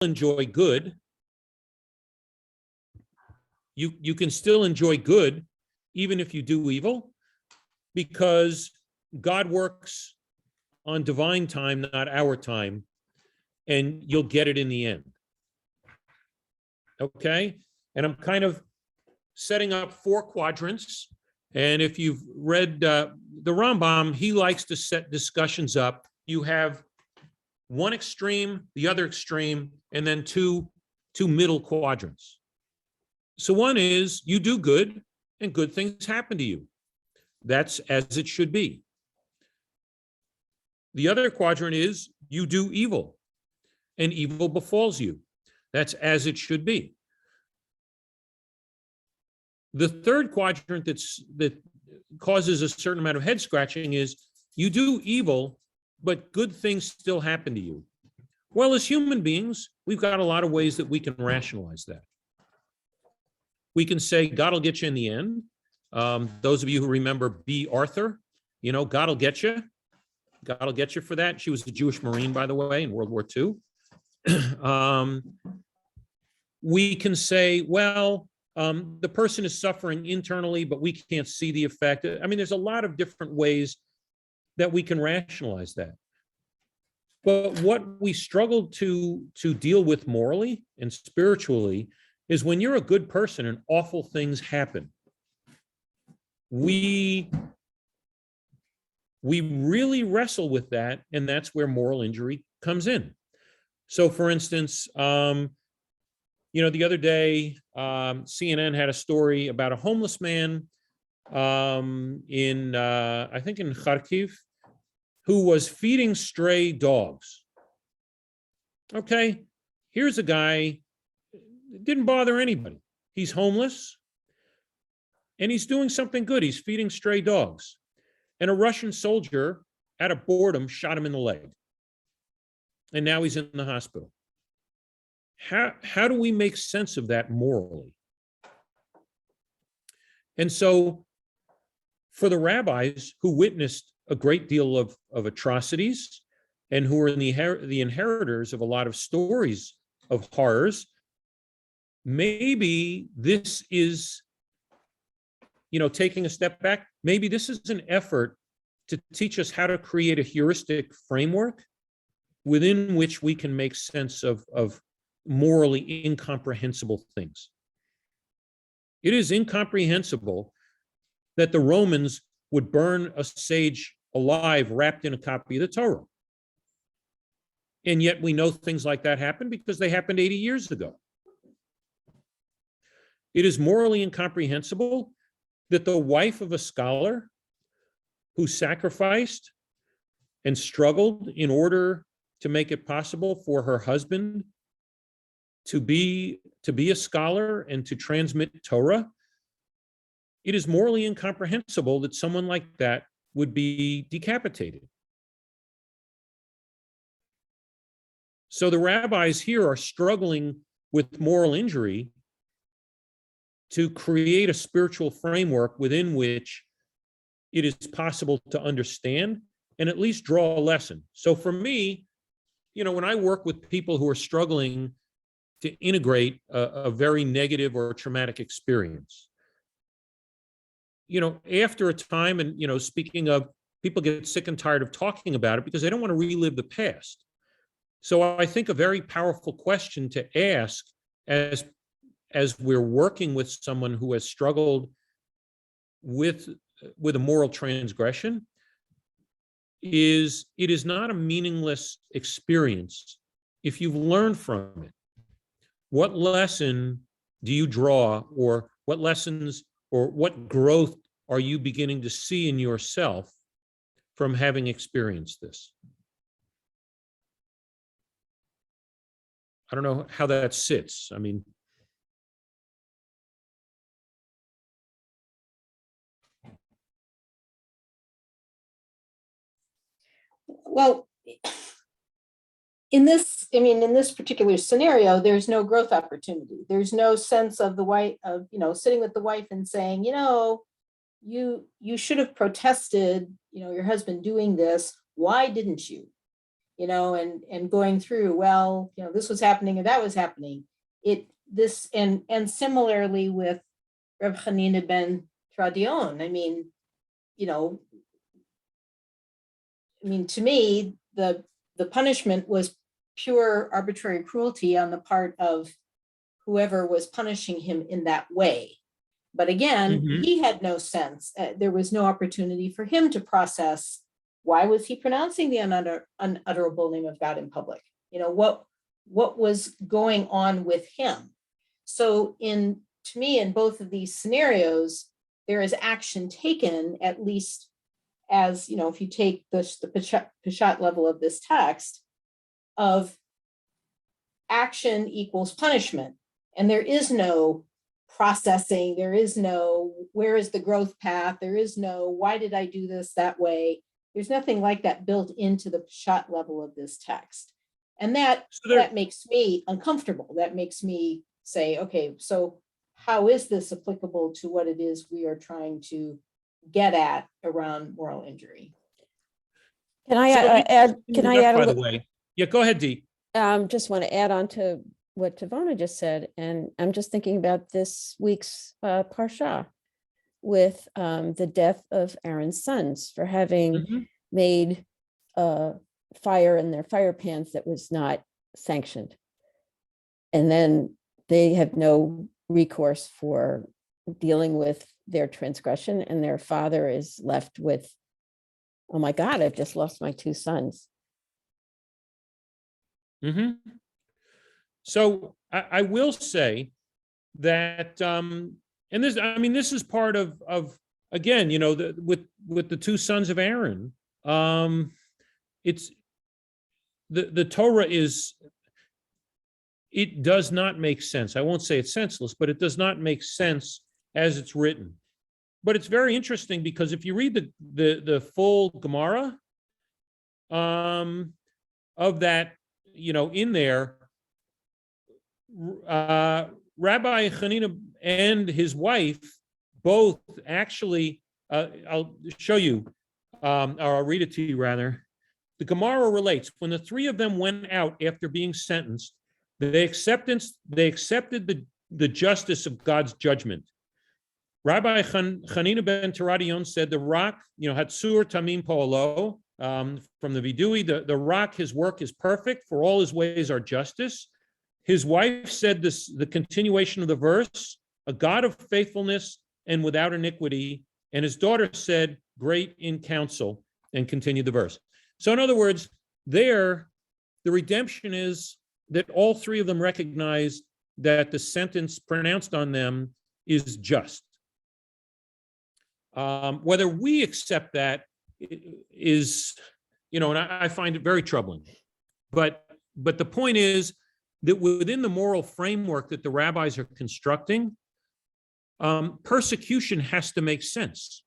enjoy good. You can still enjoy good even if you do evil, because God works on divine time, not our time, and you'll get it in the end. Okay? And I'm kind of setting up 4 quadrants. And if you've read the Rambam, he likes to set discussions up. You have one extreme, the other extreme, and then two middle quadrants. So one is you do good and good things happen to you. That's as it should be. The other quadrant is you do evil and evil befalls you. That's as it should be. The third quadrant that causes a certain amount of head scratching is you do evil, but good things still happen to you. Well, as human beings, we've got a lot of ways that we can rationalize that. We can say, God will get you in the end. Those of you who remember B. Arthur, God will get you. God will get you for that. She was a Jewish Marine, by the way, in World War II. We can say, well, the person is suffering internally, but we can't see the effect. I mean, there's a lot of different ways that we can rationalize that. But what we struggle to deal with morally and spiritually is when you're a good person and awful things happen. We really wrestle with that, and that's where moral injury comes in. So, for instance, the other day, CNN had a story about a homeless man in Kharkiv, who was feeding stray dogs. Okay, here's a guy, didn't bother anybody. He's homeless, and he's doing something good. He's feeding stray dogs. And a Russian soldier, out of boredom, shot him in the leg. And now he's in the hospital. How do we make sense of that morally? And so for the rabbis who witnessed a great deal of atrocities and who are the inheritors of a lot of stories of horrors, maybe this is, taking a step back, maybe this is an effort to teach us how to create a heuristic framework within which we can make sense of morally incomprehensible things. It is incomprehensible that the Romans would burn a sage alive wrapped in a copy of the Torah. And yet we know things like that happened because they happened 80 years ago. It is morally incomprehensible that the wife of a scholar who sacrificed and struggled in order to make it possible for her husband to be a scholar and to transmit Torah, it is morally incomprehensible that someone like that would be decapitated. So the rabbis here are struggling with moral injury to create a spiritual framework within which it is possible to understand and at least draw a lesson. So for me, when I work with people who are struggling to integrate a very negative or traumatic experience, after a time, and, speaking of, people get sick and tired of talking about it because they don't want to relive the past. So I think a very powerful question to ask as we're working with someone who has struggled with a moral transgression is, it is not a meaningless experience if you've learned from it. What lesson do you draw, or what lessons or what growth are you beginning to see in yourself from having experienced this? I don't know how that sits. I mean, well, in this particular scenario, there's no growth opportunity. There's no sense of the wife, of, sitting with the wife and saying, you should have protested, your husband doing this. Why didn't you? and going through, well, this was happening and that was happening. And similarly with Reb Hanina ben Tradion, to me, the punishment was pure arbitrary cruelty on the part of whoever was punishing him in that way. But again, he had no sense. There was no opportunity for him to process, why was he pronouncing the unutterable name of God in public? What was going on with him? So to me, in both of these scenarios, there is action taken, at least as, if you take the Peshat level of this text, of action equals punishment. And there is no processing, there is no, where is the growth path? There is no, why did I do this that way? There's nothing like that built into the Peshat level of this text. And that makes me uncomfortable. That makes me say, okay, so how is this applicable to what it is we are trying to get at around moral injury? Can I add? By the way, yeah, go ahead, Dee. Just want to add on to what Tavona just said, and I'm just thinking about this week's Parsha with the death of Aaron's sons for having made fire in their fire pans that was not sanctioned, and then they have no recourse for dealing with their transgression, and their father is left with, oh my God, I've just lost my two sons. So I will say that, and this is part of again, with the two sons of Aaron, it's the Torah it does not make sense. I won't say it's senseless, but it does not make sense as it's written. But it's very interesting because if you read the full Gemara of that, in there, Rabbi Hanina and his wife both actually, I'll show you, or I'll read it to you rather. The Gemara relates, when the three of them went out after being sentenced, they accepted the justice of God's judgment. Rabbi Hanina ben Teradion said, the rock, Hatsur Tamim Polo, from the Vidui, the rock, his work is perfect, for all his ways are justice. His wife said this, the continuation of the verse, a God of faithfulness and without iniquity. And his daughter said, great in counsel, and continued the verse. So in other words, there, the redemption is that all three of them recognize that the sentence pronounced on them is just. Whether we accept that is, and I find it very troubling. But the point is that within the moral framework that the rabbis are constructing, persecution has to make sense.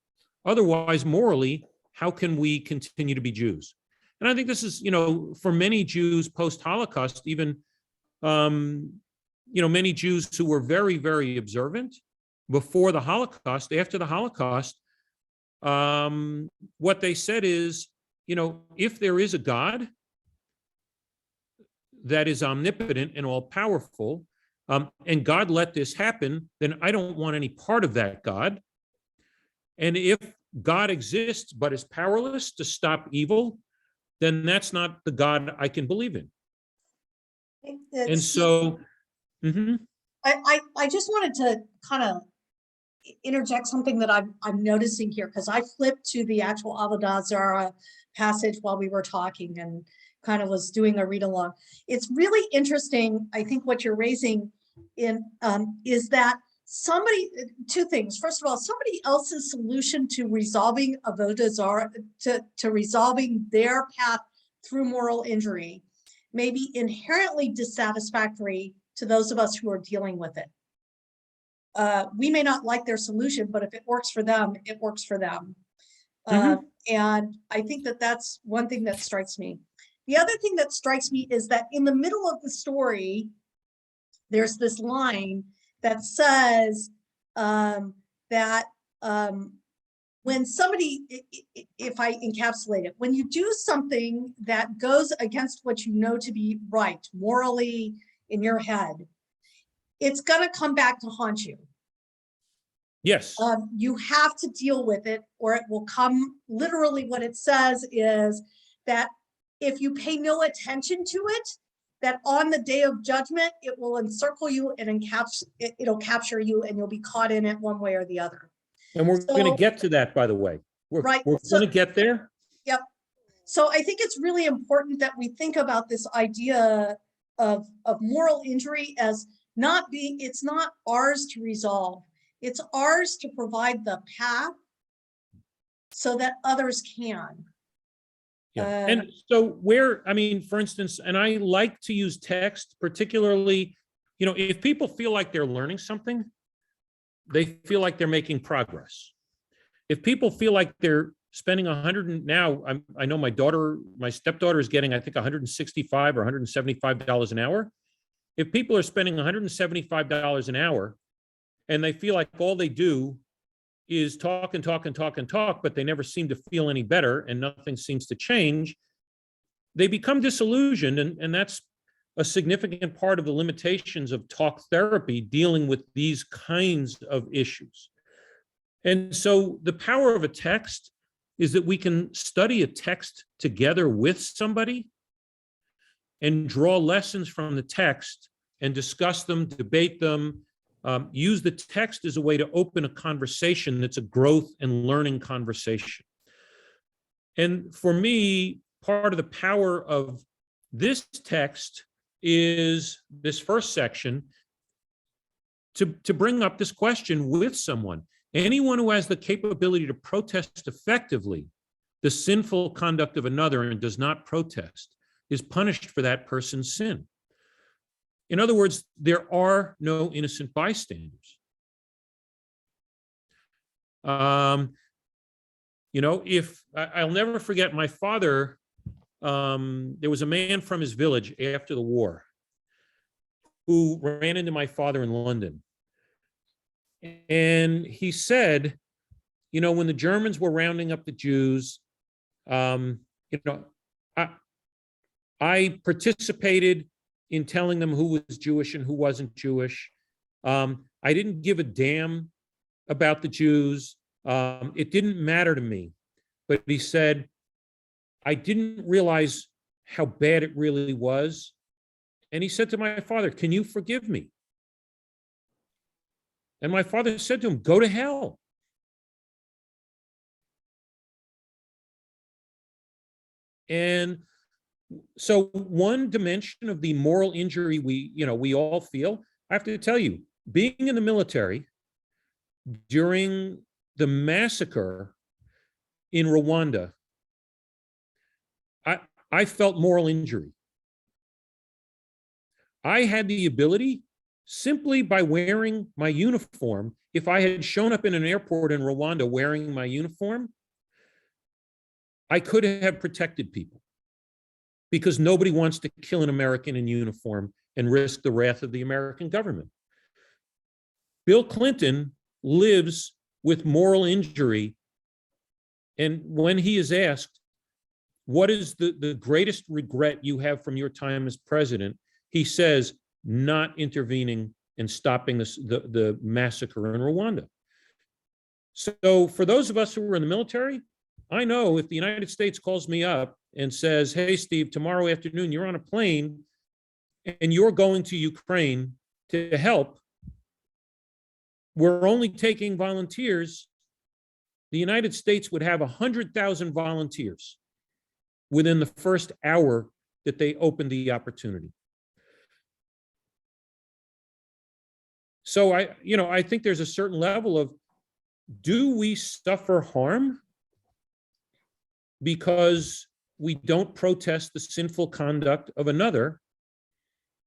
Otherwise, morally, how can we continue to be Jews? And I think this is, for many Jews post-Holocaust, even, many Jews who were very, very observant before the Holocaust, after the Holocaust, what they said is, if there is a God that is omnipotent and all-powerful, and God let this happen, then I don't want any part of that God. And if God exists but is powerless to stop evil, then that's not the God I can believe in. And so, I just wanted to kind of interject something that I'm noticing here, because I flipped to the actual Avodah Zarah passage while we were talking and kind of was doing a read along. It's really interesting. I think what you're raising in is that two things. First of all, somebody else's solution to resolving Avodah Zarah, to resolving their path through moral injury may be inherently dissatisfactory to those of us who are dealing with it. We may not like their solution, but if it works for them, it works for them. And I think that that's one thing that strikes me. The other thing that strikes me is that in the middle of the story, there's this line that says that when when somebody, if I encapsulate it, when you do something that goes against what you know to be right, morally in your head, it's going to come back to haunt you. Yes. You have to deal with it, or it will come. Literally what it says is that if you pay no attention to it, that on the day of judgment, it will encircle you and it'll capture you, and you'll be caught in it one way or the other. And we're going to get to that, by the way. We're Right. going to get there. Yep. So I think it's really important that we think about this idea of moral injury as not being, it's not ours to resolve. It's ours to provide the path so that others can. Yeah. And so where, I mean, for instance, and I like to use text, particularly, you know, if people feel like they're learning something, they feel like they're making progress. If people feel like they're spending I know my stepdaughter is getting, I think, $165 or $175 an hour. If people are spending $175 an hour and they feel like all they do is talk and talk and talk and talk, but they never seem to feel any better and nothing seems to change, they become disillusioned. And that's a significant part of the limitations of talk therapy, dealing with these kinds of issues. And so the power of a text is that we can study a text together with somebody and draw lessons from the text and discuss them, debate them, use the text as a way to open a conversation that's a growth and learning conversation. And for me, part of the power of this text is this first section to bring up this question with someone. Anyone who has the capability to protest effectively the sinful conduct of another and does not protest is punished for that person's sin. In other words, there are no innocent bystanders. You know, if I'll never forget my father, there was a man from his village after the war who ran into my father in London. And he said, you know, when the Germans were rounding up the Jews, you know, I participated in telling them who was Jewish and who wasn't Jewish. I didn't give a damn about the Jews. It didn't matter to me. But he said, I didn't realize how bad it really was. And he said to my father, can you forgive me? And my father said to him, go to hell. And so one dimension of the moral injury we all feel, I have to tell you, being in the military during the massacre in Rwanda, I felt moral injury. I had the ability, simply by wearing my uniform, if I had shown up in an airport in Rwanda wearing my uniform, I could have protected people, because nobody wants to kill an American in uniform and risk the wrath of the American government. Bill Clinton lives with moral injury. And when he is asked, what is the greatest regret you have from your time as president? He says, not intervening and stopping the massacre in Rwanda. So for those of us who were in the military, I know if the United States calls me up and says, hey, Steve, tomorrow afternoon, you're on a plane and you're going to Ukraine to help, we're only taking volunteers. The United States would have 100,000 volunteers within the first hour that they opened the opportunity. So I think there's a certain level of, do we suffer harm because we don't protest the sinful conduct of another?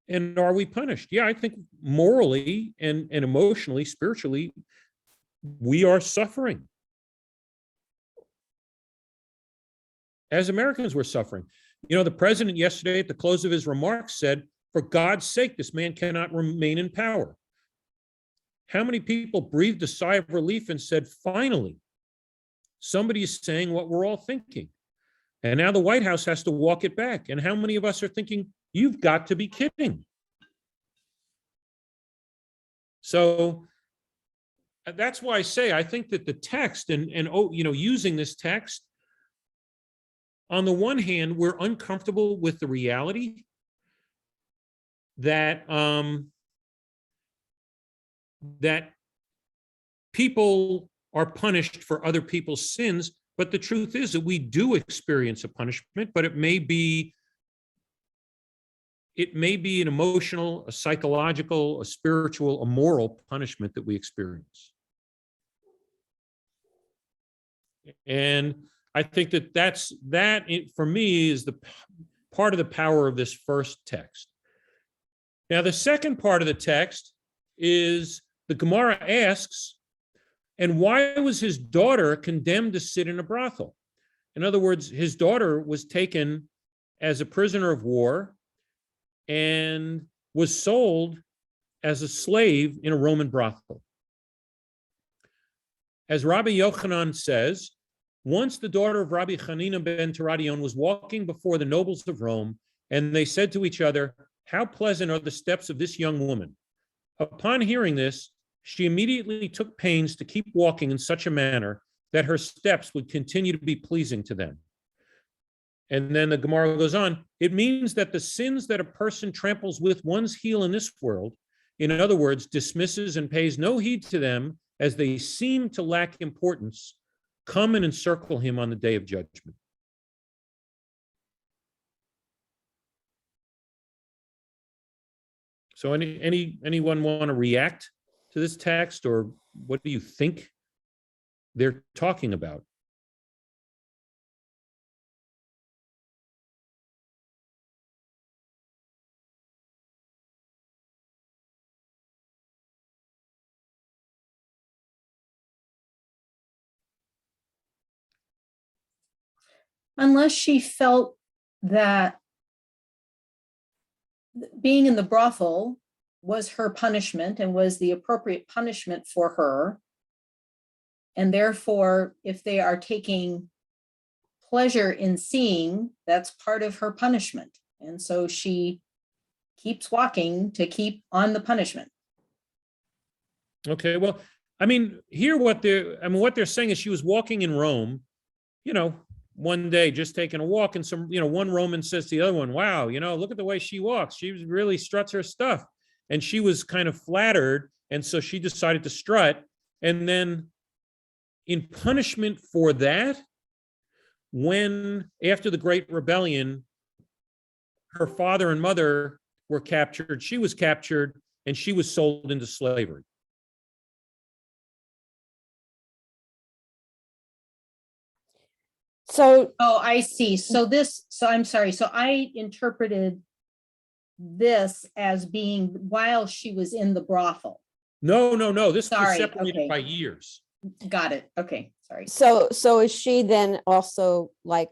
And are we punished? Yeah, I think morally and emotionally, spiritually, we are suffering. As Americans, we're suffering. You know, the president yesterday at the close of his remarks said, for God's sake, this man cannot remain in power. How many people breathed a sigh of relief and said, finally, somebody is saying what we're all thinking. And now the White House has to walk it back. And how many of us are thinking, you've got to be kidding? So that's why I say, I think that the text and using this text, on the one hand, we're uncomfortable with the reality that that people are punished for other people's sins, but the truth is that we do experience a punishment, but it may be an emotional, a psychological, a spiritual, a moral punishment that we experience. And I think that for me is the part of the power of this first text. Now, the second part of the text is the Gemara asks, and why was his daughter condemned to sit in a brothel? In other words, his daughter was taken as a prisoner of war and was sold as a slave in a Roman brothel. As Rabbi Yochanan says, once the daughter of Rabbi Chanina ben Teradion was walking before the nobles of Rome, and they said to each other, "How pleasant are the steps of this young woman." Upon hearing this, she immediately took pains to keep walking in such a manner that her steps would continue to be pleasing to them. And then the Gemara goes on, it means that the sins that a person tramples with one's heel in this world, in other words, dismisses and pays no heed to them as they seem to lack importance, come and encircle him on the day of judgment. So anyone want to react to this text, or what do you think they're talking about? Unless she felt that being in the brothel was her punishment and was the appropriate punishment for her. And therefore, if they are taking pleasure in seeing, that's part of her punishment. And so she keeps walking to keep on the punishment. Okay, well, I mean, here what they're saying is she was walking in Rome, one day just taking a walk, and one Roman says to the other one, wow, look at the way she walks. She really struts her stuff. And she was kind of flattered. And so she decided to strut. And then in punishment for that, when after the Great Rebellion, her father and mother were captured, she was captured, and she was sold into slavery. So, Oh, I see. So I'm sorry. So I interpreted this as being while she was in the brothel. No. This was Sorry, separated okay. by years. Got it. Okay, sorry. so is she then also like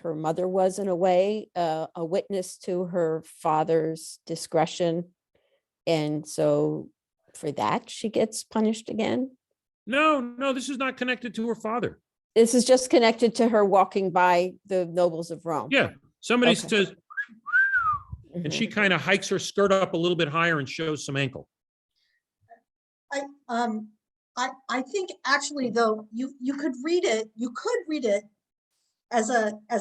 her mother was in a way, a witness to her father's discretion, and so for that she gets punished again? No, this is not connected to her father. This is just connected to her walking by the nobles of Rome. Yeah, somebody Okay. says, and she kind of hikes her skirt up a little bit higher and shows some ankle. I think actually though, you could read it as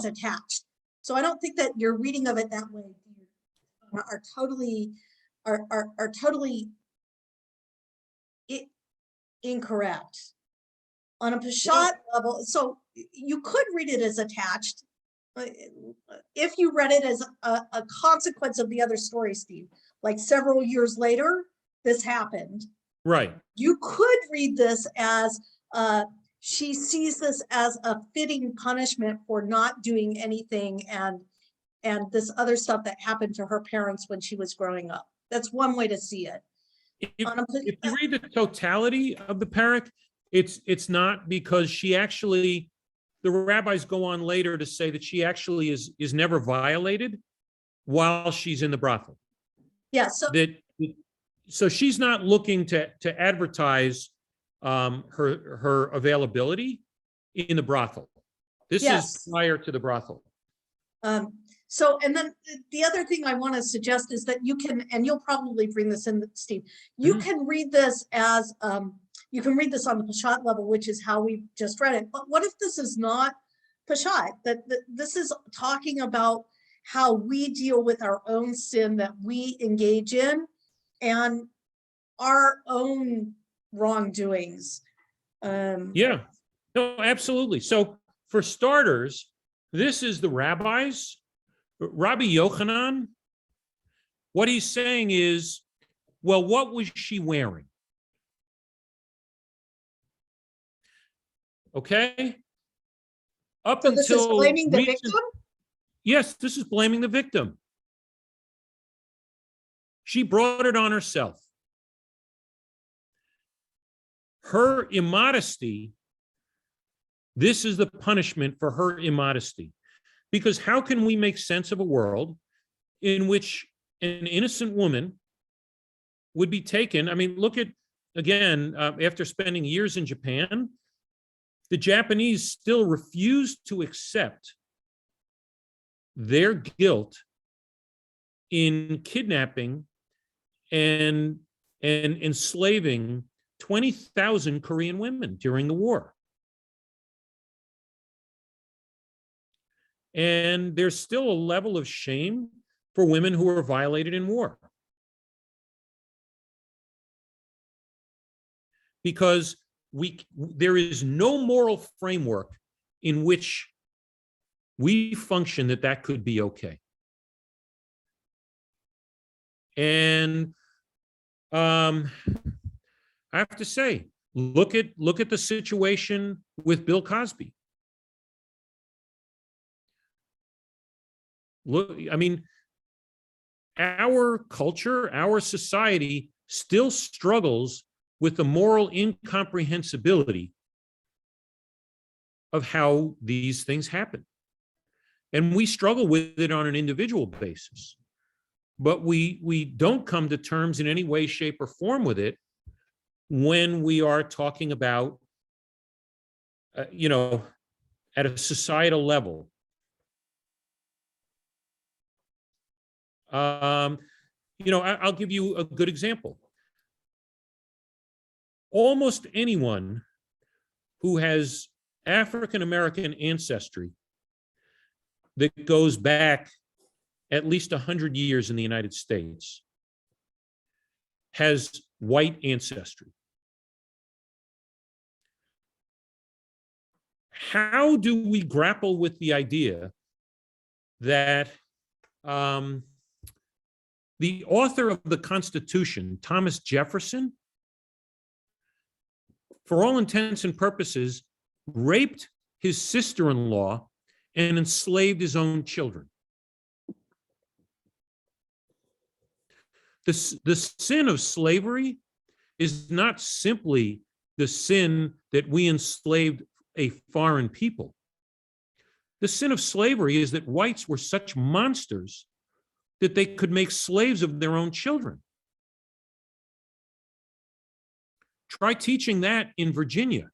attached. So I don't think that your reading of it that way are totally incorrect. On a Peshat level, so you could read it as attached if you read it as a consequence of the other story, Steve. Like several years later, this happened. Right. You could read this as she sees this as a fitting punishment for not doing anything and this other stuff that happened to her parents when she was growing up. That's one way to see it. If you read the totality of the parak, it's not, because she actually, the rabbis go on later to say that she actually is never violated while she's in the brothel. Yeah. So she's not looking to advertise her availability in the brothel. This Yes. is prior to the brothel. So, and then the other thing I want to suggest is that you can, and you'll probably bring this in, Steve, you can read this as, you can read this on the Peshat level, which is how we just read it. But what if this is not Peshat? That this is talking about how we deal with our own sin that we engage in and our own wrongdoings. Yeah, no, absolutely. So for starters, this is the rabbis, Rabbi Yochanan. What he's saying is, well, what was she wearing? Okay. Up So this is until blaming the recent- victim? Yes, this is blaming the victim. She brought it on herself. Her immodesty, this is the punishment for her immodesty. Because how can we make sense of a world in which an innocent woman would be taken? I mean, look at, again, after spending years in Japan, the Japanese still refuse to accept their guilt in kidnapping and enslaving 20,000 Korean women during the war. And there's still a level of shame for women who are violated in war. Because there is no moral framework in which we function that could be okay. And I have to say, look at the situation with Bill Cosby. Look, I mean, our culture, our society still struggles with the moral incomprehensibility of how these things happen. And we struggle with it on an individual basis. But we don't come to terms in any way, shape, or form with it when we are talking about, at a societal level. I'll give you a good example. Almost anyone who has African-American ancestry that goes back at least 100 years in the United States has white ancestry. How do we grapple with the idea that the author of the Constitution, Thomas Jefferson, for all intents and purposes, raped his sister-in-law and enslaved his own children? The sin of slavery is not simply the sin that we enslaved a foreign people. The sin of slavery is that whites were such monsters that they could make slaves of their own children. Try teaching that in Virginia.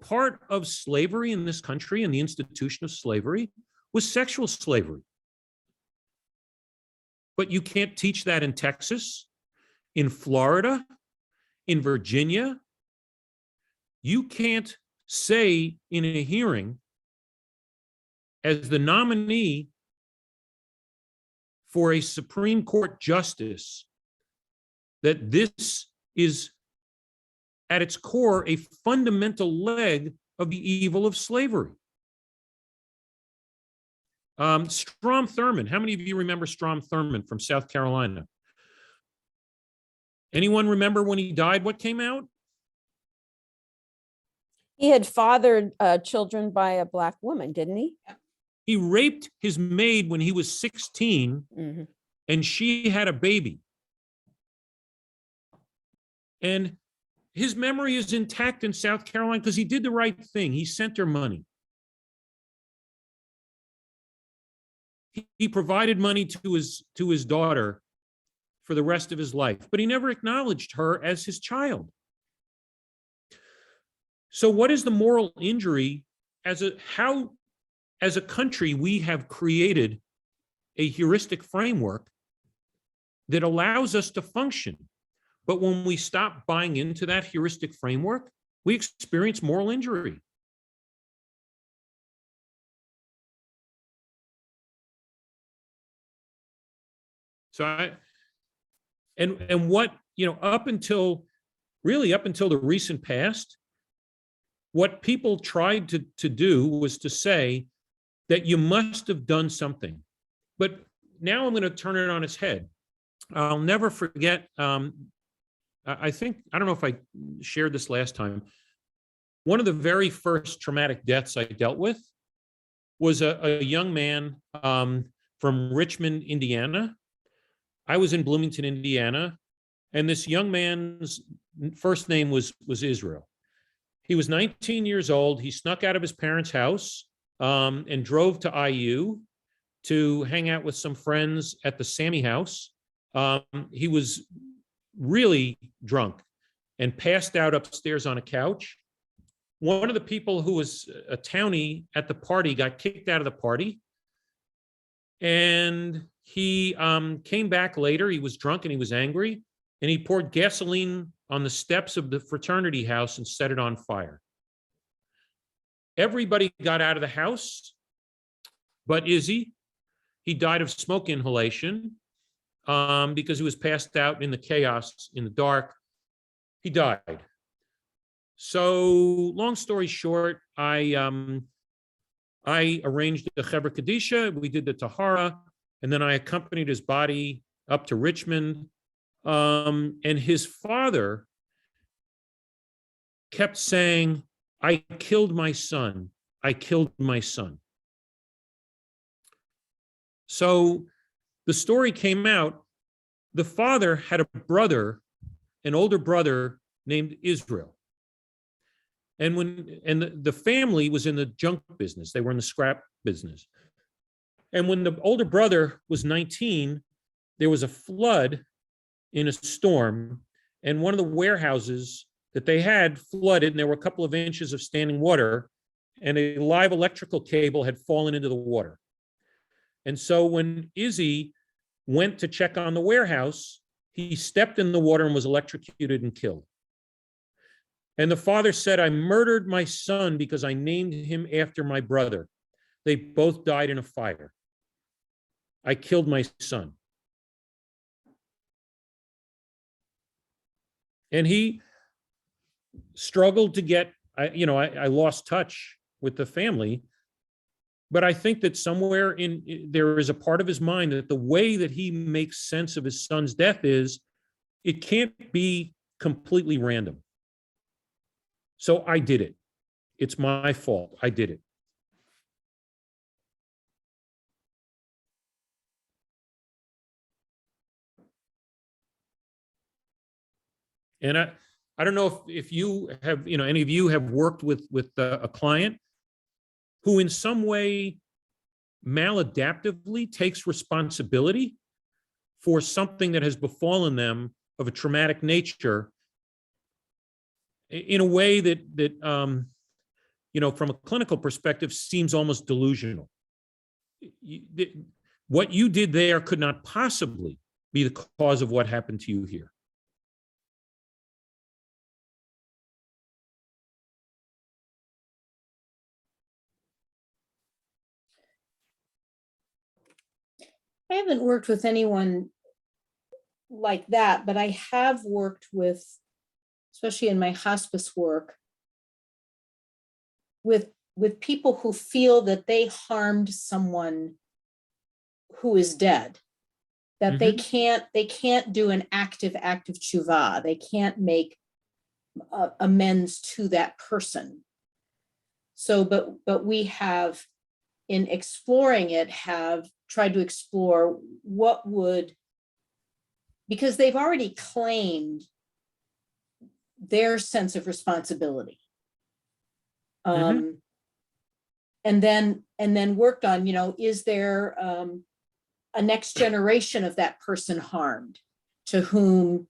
Part of slavery in this country and the institution of slavery was sexual slavery. But you can't teach that in Texas, in Florida, in Virginia. You can't say in a hearing, as the nominee for a Supreme Court justice, that this is at its core a fundamental leg of the evil of slavery. Strom Thurmond, how many of you remember Strom Thurmond from South Carolina? Anyone remember when he died, what came out? He had fathered children by a Black woman, didn't he? He raped his maid when he was 16, and she had a baby. And his memory is intact in South Carolina because he did the right thing. He sent her money. He provided money to his daughter for the rest of his life, but he never acknowledged her as his child. So what is the moral injury? As a country, we have created a heuristic framework that allows us to function. But when we stop buying into that heuristic framework, we experience moral injury. So what, up until the recent past, what people tried to do was to say that you must have done something. But now I'm going to turn it on its head. I'll never forget, I don't know if I shared this last time. One of the very first traumatic deaths I dealt with was a young man from Richmond, Indiana. I was in Bloomington, Indiana, and this young man's first name was Israel. He was 19 years old. He snuck out of his parents' house and drove to IU to hang out with some friends at the Sammy House. He was really drunk and passed out upstairs on a couch. One of the people who was a townie at the party got kicked out of the party. And he came back later. He was drunk and he was angry. And he poured gasoline on the steps of the fraternity house and set it on fire. Everybody got out of the house, but Izzy. He died of smoke inhalation because he was passed out in the chaos, in the dark. He died. So, long story short, I arranged the Chevra Kadisha. We did the Tahara, and then I accompanied his body up to Richmond. And his father kept saying, "I killed my son. I killed my son." So the story came out. The father had a brother, an older brother named Israel. And the family was in the junk business. They were in the scrap business. And when the older brother was 19, there was a flood in a storm, and one of the warehouses that they had flooded, and there were a couple of inches of standing water, and a live electrical cable had fallen into the water. And so when Izzy went to check on the warehouse, he stepped in the water and was electrocuted and killed. And the father said, "I murdered my son because I named him after my brother. They both died in a fire. I killed my son." And he struggled to get, I lost touch with the family, but I think that somewhere there is a part of his mind that the way that he makes sense of his son's death is, it can't be completely random. So I did it. It's my fault. I did it. And I don't know if you have, any of you have worked with a client who in some way maladaptively takes responsibility for something that has befallen them of a traumatic nature in a way that from a clinical perspective seems almost delusional. What you did there could not possibly be the cause of what happened to you here. I haven't worked with anyone like that, but I have worked with, especially in my hospice work, with people who feel that they harmed someone who is dead, that they can't do an active tshuva. They can't make amends to that person. So, but we have, in exploring it, have tried to explore what would, because they've already claimed their sense of responsibility. And then worked on, is there a next generation of that person harmed, to whom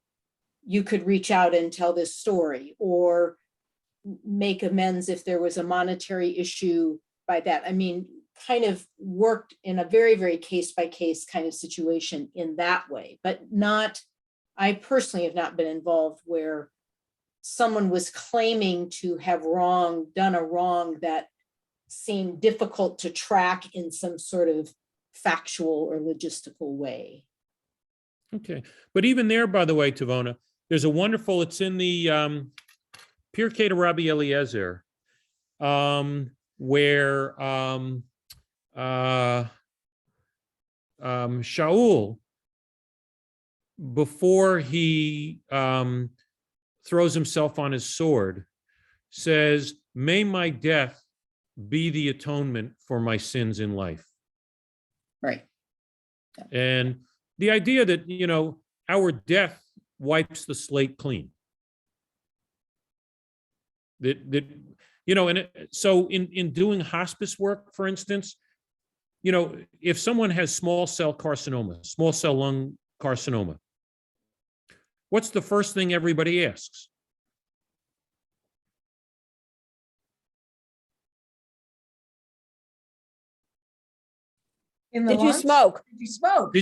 you could reach out and tell this story, or make amends if there was a monetary issue by that. I mean, kind of worked in a very, very case by case kind of situation in that way, but not, I personally have not been involved where someone was claiming to have done a wrong that seemed difficult to track in some sort of factual or logistical way. Okay. But even there, by the way, Tavona, there's a wonderful, it's in the Pirkei to Rabbi Eliezer, where Shaul, before he throws himself on his sword, says, "May my death be the atonement for my sins in life." Right. And the idea that, you know, our death wipes the slate clean. That you know, and so in doing hospice work, for instance, you know, if someone has small cell carcinoma, small cell lung carcinoma, what's the first thing everybody asks? In the Did you lungs? smoke? Did you smoke?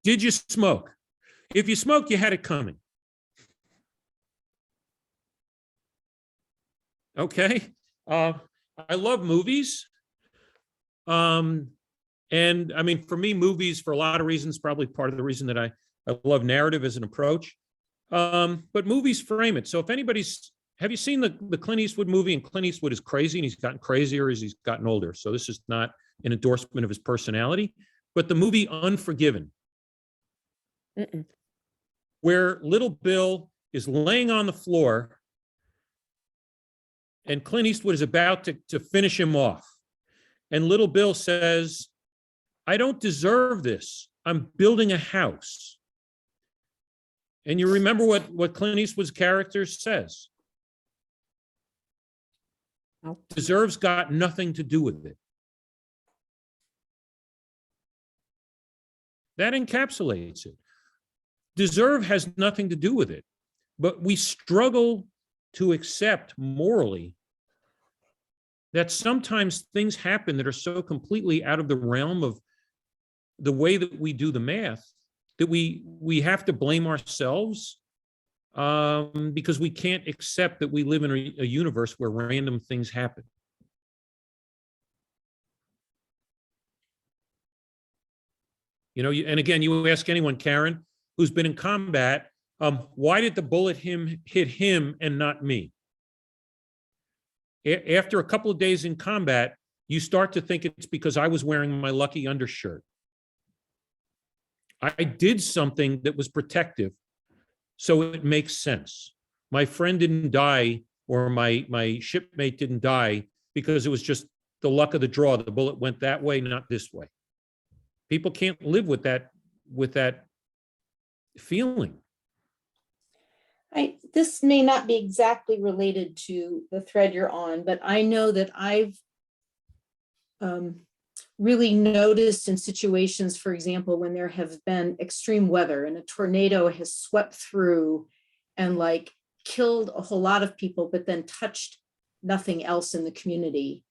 Did you smoke? If you smoked, you had it coming. Okay. I love movies. And I mean, for me, movies, for a lot of reasons, probably part of the reason that I love narrative as an approach. But movies frame it. So if have you seen the Clint Eastwood movie? And Clint Eastwood is crazy, and he's gotten crazier as he's gotten older. So this is not an endorsement of his personality, but the movie Unforgiven, where little Bill is laying on the floor and Clint Eastwood is about to finish him off. And little Bill says, "I don't deserve this. I'm building a house." And you remember what Clint Eastwood's character says? No. Deserves got nothing to do with it. That encapsulates it. Deserve has nothing to do with it, but we struggle to accept morally that sometimes things happen that are so completely out of the realm of the way that we do the math that we have to blame ourselves because we can't accept that we live in a universe where random things happen. You know, and again, you ask anyone, Karen, who's been in combat, why did the bullet hit him and not me? After a couple of days in combat, you start to think it's because I was wearing my lucky undershirt. I did something that was protective, so it makes sense. My friend didn't die, or my shipmate didn't die because it was just the luck of the draw. The bullet went that way, not this way. People can't live with that feeling. This may not be exactly related to the thread you're on, but I know that I've really noticed in situations, for example, when there have been extreme weather and a tornado has swept through and like killed a whole lot of people, but then touched nothing else in the community.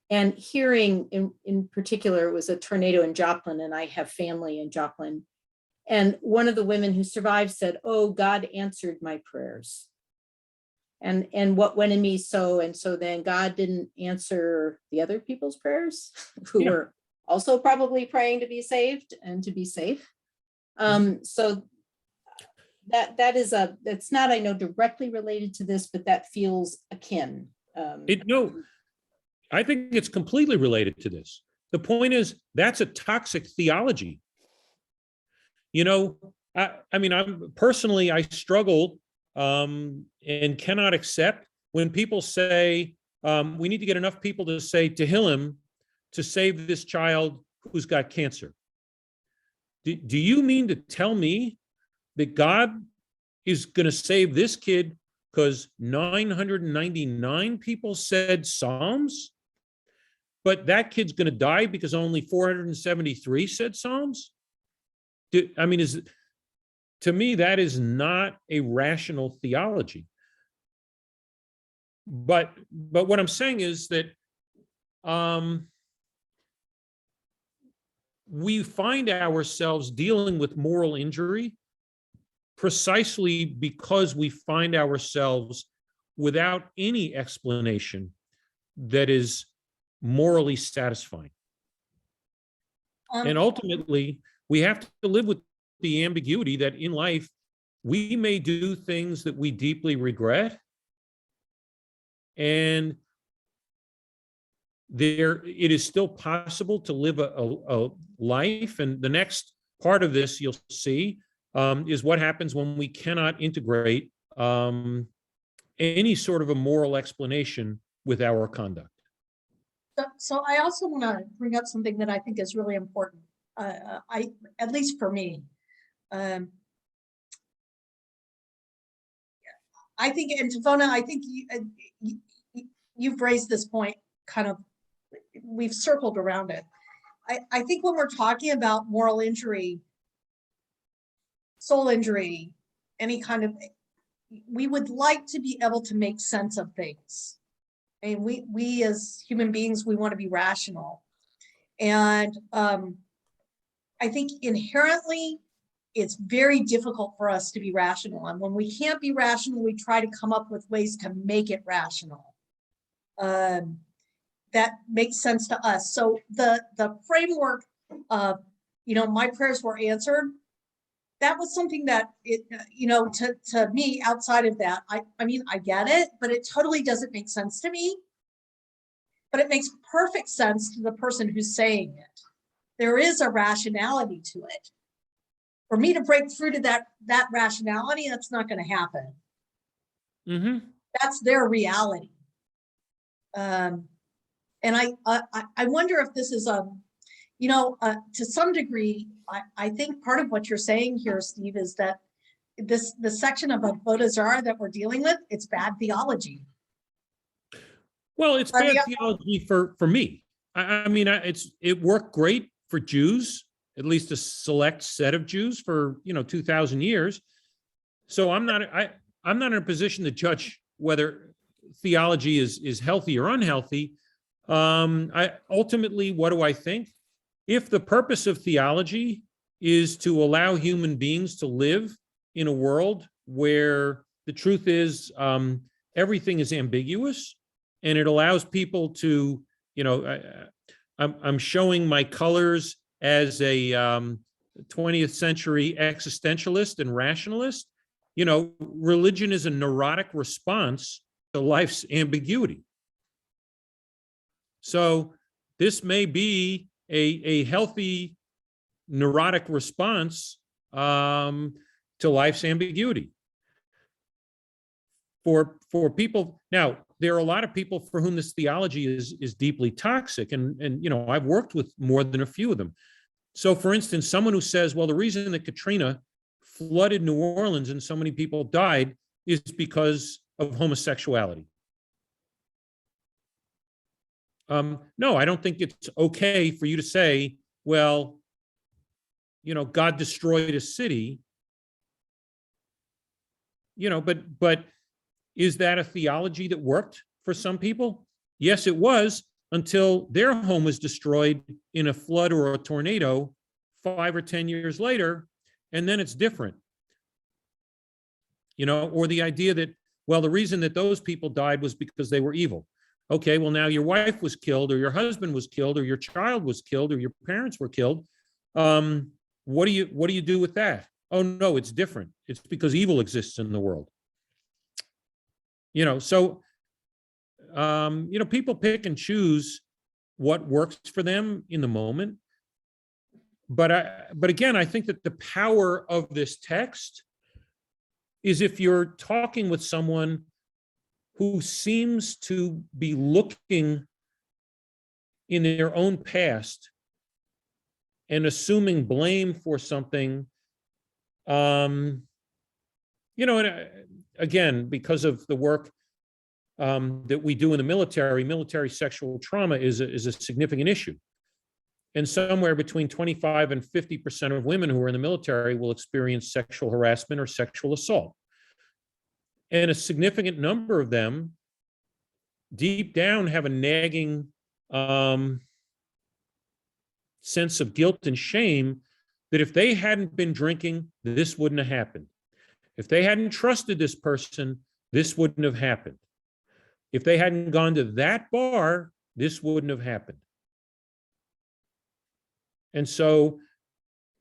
And hearing in particular, it was a tornado in Joplin, and I have family in Joplin. And one of the women who survived said, "Oh, God answered my prayers. And what went in me so, and so then God didn't answer the other people's prayers who were also probably praying to be saved and to be safe." So that is it's not, I know, directly related to this, but that feels akin. No, I think it's completely related to this. The point is, that's a toxic theology. You know, I mean, I struggle and cannot accept when people say, we need to get enough people to say Tehillim to save this child who's got cancer. Do you mean to tell me that God is going to save this kid because 999 people said Psalms, but that kid's going to die because only 473 said Psalms? I mean, to me, that is not a rational theology. But what I'm saying is that we find ourselves dealing with moral injury precisely because we find ourselves without any explanation that is morally satisfying. And ultimately, we have to live with the ambiguity that in life, we may do things that we deeply regret, and it is still possible to live a life. And the next part of this you'll see is what happens when we cannot integrate any sort of a moral explanation with our conduct. So I also want to bring up something that I think is really important. At least for me, I think, and Tivona, I think you've raised this point kind of, we've circled around it. I think when we're talking about moral injury, soul injury, any kind of, we would like to be able to make sense of things. And we as human beings, we want to be rational. And I think inherently, it's very difficult for us to be rational. And when we can't be rational, we try to come up with ways to make it rational. That makes sense to us. So the framework of, my prayers were answered, that was something that to me, outside of that, I mean, I get it, but it totally doesn't make sense to me. But it makes perfect sense to the person who's saying it. There is a rationality to it. For me to break through to that rationality, that's not going to happen. Mm-hmm. That's their reality. And I wonder if this is to some degree, I think part of what you're saying here, Steve, is that the section of Avodah Zarah that we're dealing with, it's bad theology. Well, it's bad theology for me. I mean, it worked great for Jews, at least a select set of Jews for 2,000 years. So I'm not in a position to judge whether theology is healthy or unhealthy. Ultimately, what do I think? If the purpose of theology is to allow human beings to live in a world where the truth is everything is ambiguous, and it allows people to, I'm showing my colors as a 20th century existentialist and rationalist. Religion is a neurotic response to life's ambiguity. So this may be a healthy neurotic response to life's ambiguity. For people, now there are a lot of people for whom this theology is deeply toxic, and I've worked with more than a few of them. So, for instance, someone who says, well, the reason that Katrina flooded New Orleans and so many people died is because of homosexuality. No, I don't think it's okay for you to say, well, God destroyed a city, but is that a theology that worked for some people? Yes, it was, until their home was destroyed in a flood or a tornado 5 or 10 years later, and then it's different. Or the idea that, well, the reason that those people died was because they were evil. Okay, well, now your wife was killed, or your husband was killed, or your child was killed, or your parents were killed. What do you do with that? Oh, no, it's different. It's because evil exists in the world. So people pick and choose what works for them in the moment. But again, I think that the power of this text is if you're talking with someone who seems to be looking in their own past and assuming blame for something, and again, because of the work that we do in the military sexual trauma is a significant issue. and somewhere between 25 and 50% of women who are in the military will experience sexual harassment or sexual assault. And a significant number of them deep down have a nagging sense of guilt and shame that if they hadn't been drinking, this wouldn't have happened. If they hadn't trusted this person, this wouldn't have happened. If they hadn't gone to that bar, this wouldn't have happened. And so,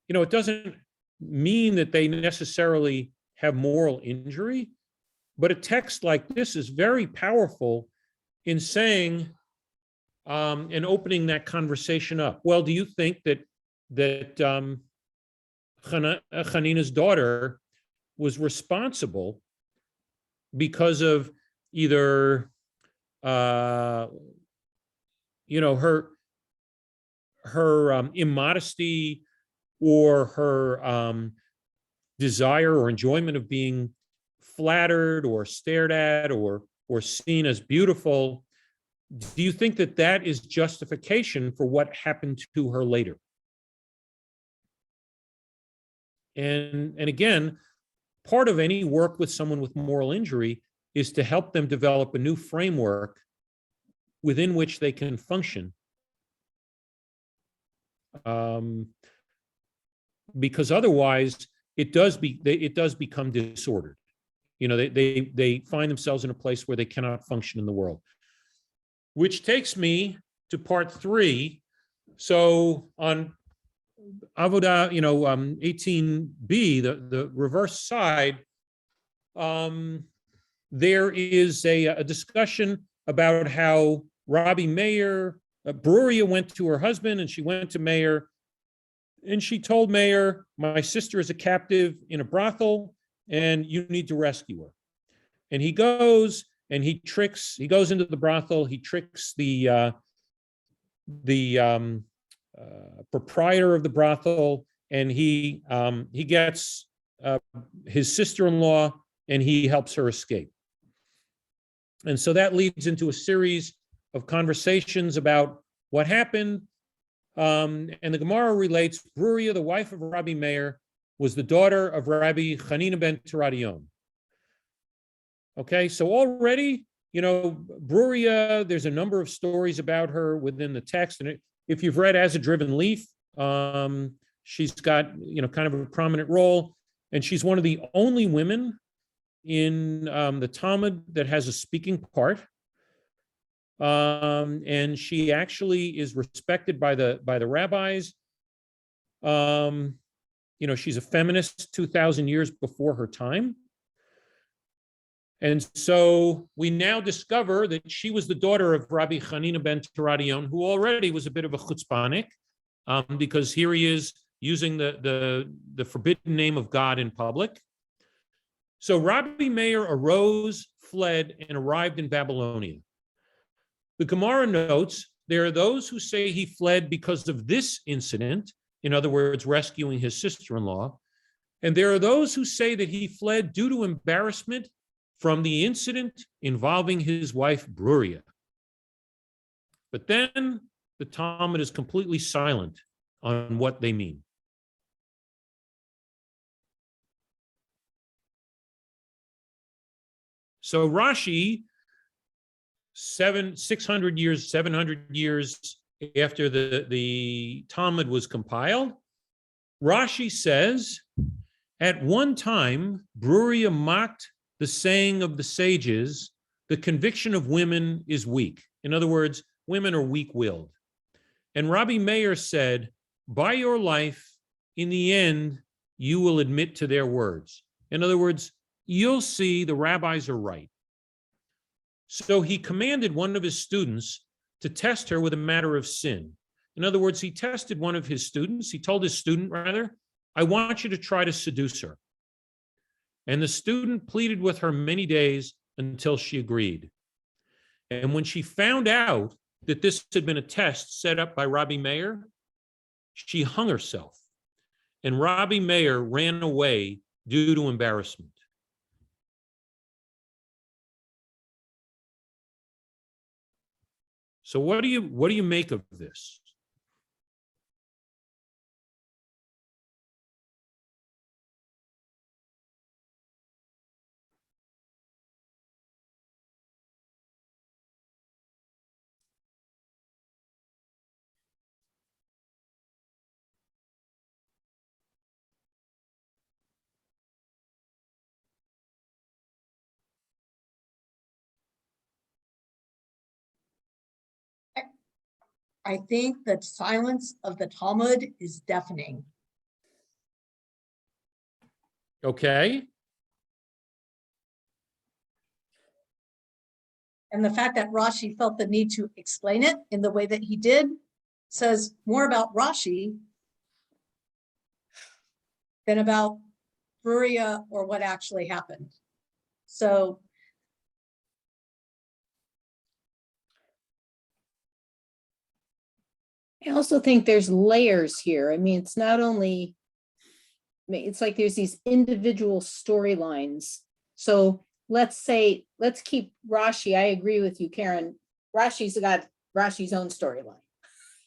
it doesn't mean that they necessarily have moral injury, but a text like this is very powerful in saying and opening that conversation up. Well, do you think that Hanina's daughter was responsible because of either her immodesty or her desire or enjoyment of being flattered or stared at or seen as beautiful? Do you think that that is justification for what happened to her later? And again, part of any work with someone with moral injury is to help them develop a new framework within which they can function. Because otherwise, it does become disordered. They find themselves in a place where they cannot function in the world. Which takes me to part 3. So on Avodah, 18b, the reverse side, there is a discussion about how Rabbi Meir, Bruria went to her husband and she went to Meir and she told Meir, my sister is a captive in a brothel and you need to rescue her. And he goes and he goes into the brothel, he tricks the proprietor of the brothel, and he gets his sister-in-law and he helps her escape. And so that leads into a series of conversations about what happened. And the Gemara relates, Bruria, the wife of Rabbi Meir, was the daughter of Rabbi Hanina ben Teradion. Okay, so already, Bruria, there's a number of stories about her within the text. And if you've read As a Driven Leaf, she's got, kind of a prominent role. And she's one of the only women in the Talmud that has a speaking part. And she actually is respected by the rabbis. She's a feminist 2,000 years before her time. And so we now discover that she was the daughter of Rabbi Hanina ben Teradion, who already was a bit of a chutzpahnik, because here he is using the forbidden name of God in public. So Rabbi Meir arose, fled, and arrived in Babylonia. The Gemara notes there are those who say he fled because of this incident, in other words, rescuing his sister-in-law, and there are those who say that he fled due to embarrassment from the incident involving his wife, Bruria. But then the Talmud is completely silent on what they mean. So Rashi, 700 years after the Talmud was compiled, Rashi says, at one time, Bruria mocked the saying of the sages, the conviction of women is weak. In other words, women are weak-willed. And Rabbi Meir said, by your life, in the end, you will admit to their words. In other words, you'll see the rabbis are right. So he commanded one of his students to test her with a matter of sin. In other words, he tested one of his students. He told his student, rather, I want you to try to seduce her. And the student pleaded with her many days until she agreed. And when she found out that this had been a test set up by Rabbi Meir, she hung herself. And Rabbi Meir ran away due to embarrassment. So what do you make of this? I think the silence of the Talmud is deafening. Okay. And the fact that Rashi felt the need to explain it in the way that he did says more about Rashi than about Bruria or what actually happened. So I also think there's layers here. I mean, it's not only, it's like there's these individual storylines. So let's keep Rashi. I agree with you, Karen. Rashi's got Rashi's own storyline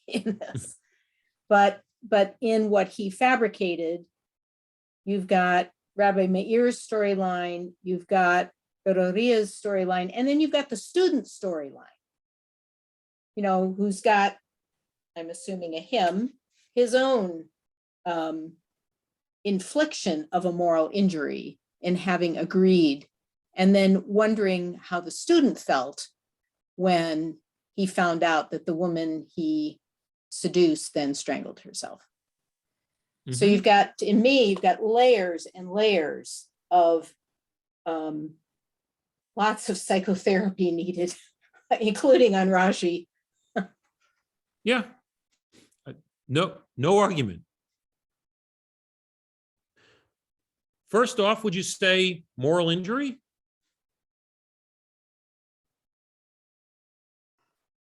in this. But in what he fabricated, you've got Rabbi Meir's storyline, you've got Beroria's storyline, and then you've got the student storyline, who's got, I'm assuming his own infliction of a moral injury in having agreed, and then wondering how the student felt when he found out that the woman he seduced then strangled herself. So you've got layers and layers of lots of psychotherapy needed, including on Rashi. Yeah. No argument. First off, would you say moral injury?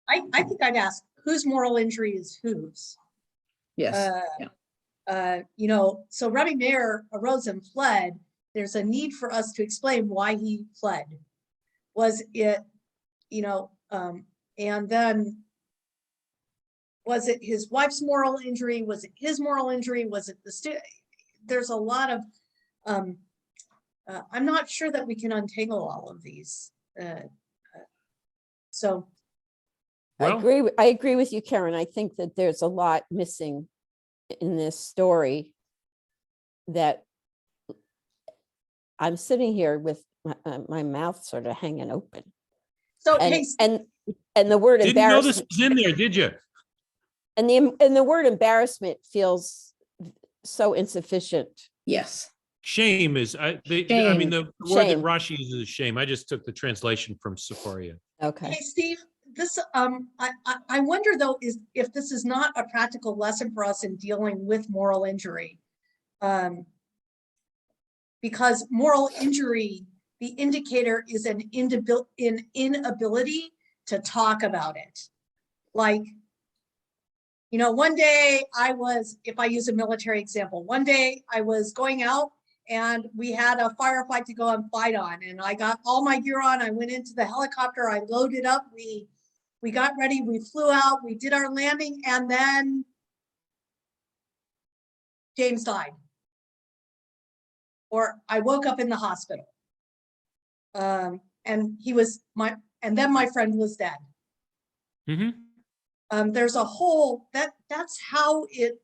I think I'd ask, whose moral injury is whose? Yes. So Rabbi Meir arose and fled. There's a need for us to explain why he fled. Was it, and then was it his wife's moral injury? Was it his moral injury? Was it the student? There's a lot of, I'm not sure that we can untangle all of these. Well, I agree with you, Karen. I think that there's a lot missing in this story that I'm sitting here with my mouth sort of hanging open. So and the word didn't know this embarrassment was in there, did you? and the word embarrassment feels so insufficient. Yes. Shame is, the word that Rashi uses is shame. I just took the translation from Sepharia. Okay. Hey, Steve, this, I wonder though, if this is not a practical lesson for us in dealing with moral injury. Because moral injury, the indicator is an inability to talk about it. Like, one day if I use a military example, one day I was going out and we had a firefight to go and fight on, and I got all my gear on. I went into the helicopter, I loaded up, we got ready, we flew out, we did our landing, and then James died. Or I woke up in the hospital. And then my friend was dead. There's a whole, that's how it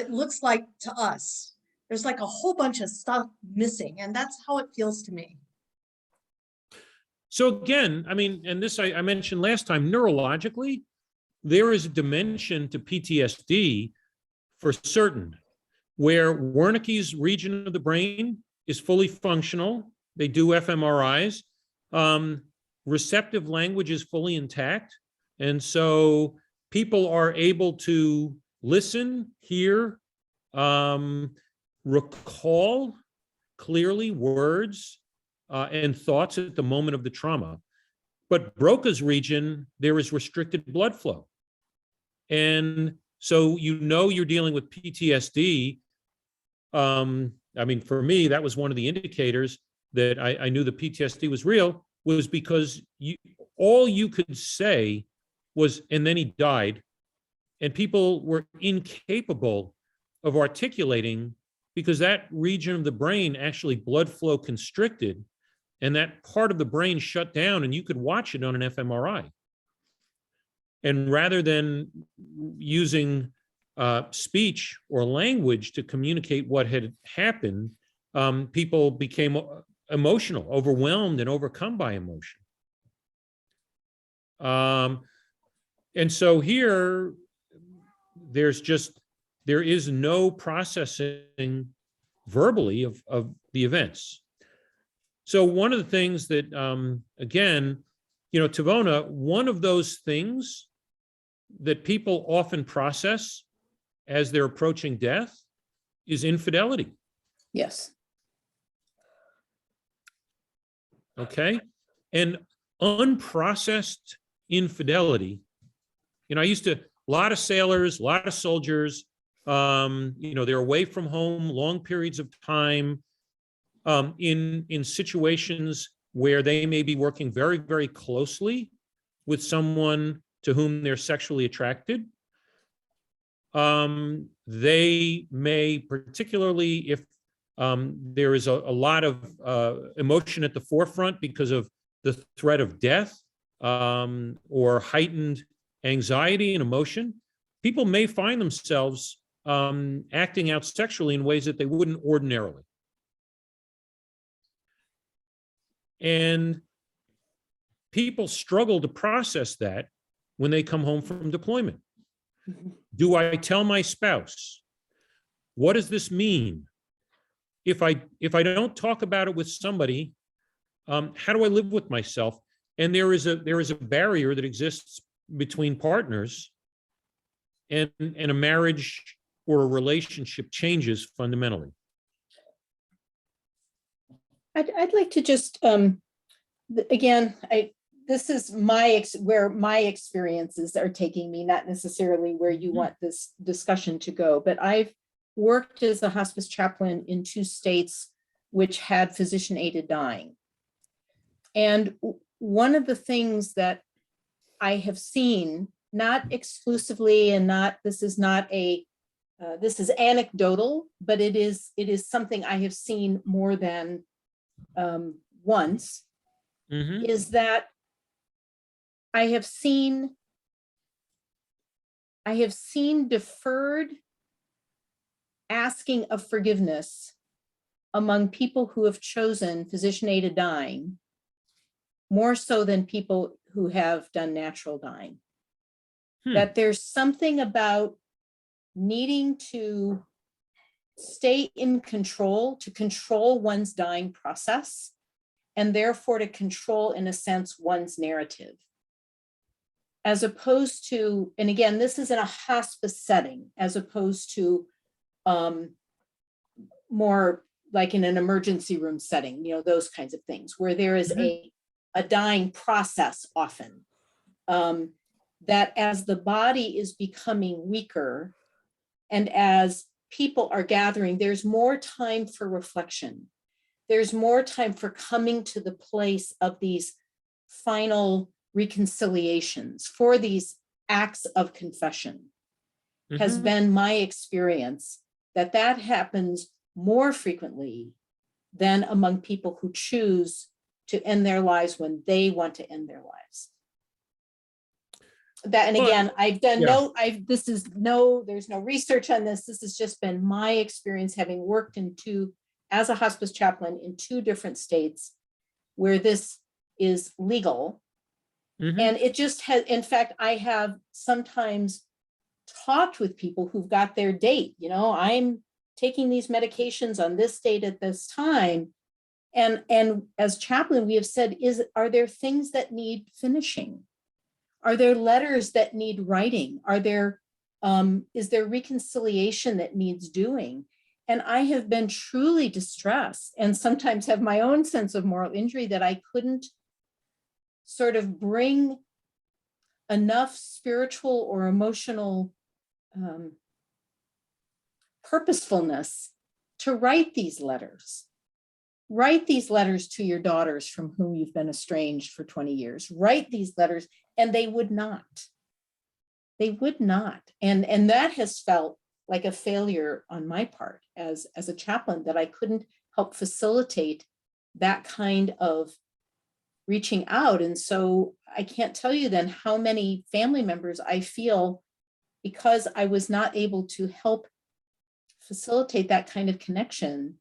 looks like to us. There's like a whole bunch of stuff missing, and that's how it feels to me. So again, and this I mentioned last time, neurologically, there is a dimension to PTSD for certain, where Wernicke's region of the brain is fully functional. They do fMRIs. Receptive language is fully intact. And so people are able to listen, hear, recall clearly words and thoughts at the moment of the trauma. But Broca's region, there is restricted blood flow. And so you're dealing with PTSD. For me, that was one of the indicators that I knew the PTSD was real, was because all you could say was, and then he died, and people were incapable of articulating because that region of the brain actually blood flow constricted, and that part of the brain shut down, and you could watch it on an fMRI. And rather than using speech or language to communicate what had happened, people became emotional, overwhelmed, and overcome by emotion. And so here, there is no processing verbally of the events. So one of the things that, again, Tivona, one of those things that people often process as they're approaching death is infidelity. Yes. Okay. And unprocessed infidelity, I used to, a lot of sailors, a lot of soldiers, they're away from home long periods of time, in situations where they may be working very, very closely with someone to whom they're sexually attracted. They may, particularly if there is a lot of emotion at the forefront because of the threat of death, or heightened anxiety and emotion, people may find themselves acting out sexually in ways that they wouldn't ordinarily. And people struggle to process that when they come home from deployment. Mhm. Do I tell my spouse? What does this mean? If I don't talk about it with somebody, how do I live with myself? And there is a barrier that exists between partners, and a marriage or a relationship changes fundamentally. I'd like to just, again, this is where my experiences are taking me, not necessarily where you want this discussion to go, but I've worked as a hospice chaplain in 2 states which had physician-aided dying. And one of the things that I have seen, not exclusively, and this is anecdotal, but it is something I have seen more than once, is that I have seen deferred asking of forgiveness among people who have chosen physician-aided dying more so than people who have done natural dying. That there's something about needing to stay in control, to control one's dying process, and therefore to control, in a sense, one's narrative. As opposed to, and again, this is in a hospice setting, as opposed to more like in an emergency room setting, those kinds of things, where there is a dying process often. That as the body is becoming weaker and as people are gathering, there's more time for reflection. There's more time for coming to the place of these final reconciliations, for these acts of confession. Has been my experience that happens more frequently than among people who choose to end their lives when they want to end their lives. That, and again, I've done there's no research on this. This has just been my experience, having worked as a hospice chaplain in 2 different states where this is legal. And it just has, in fact, I have sometimes talked with people who've got their date, I'm taking these medications on this date at this time. And as chaplain, we have said, are there things that need finishing? Are there letters that need writing? Is there reconciliation that needs doing? And I have been truly distressed and sometimes have my own sense of moral injury that I couldn't sort of bring enough spiritual or emotional purposefulness to write these letters. Write these letters to your daughters from whom you've been estranged for 20 years. Write these letters, and they would not. They would not. And that has felt like a failure on my part as a chaplain, that I couldn't help facilitate that kind of reaching out. And so I can't tell you then how many family members I feel, because I was not able to help facilitate that kind of connection,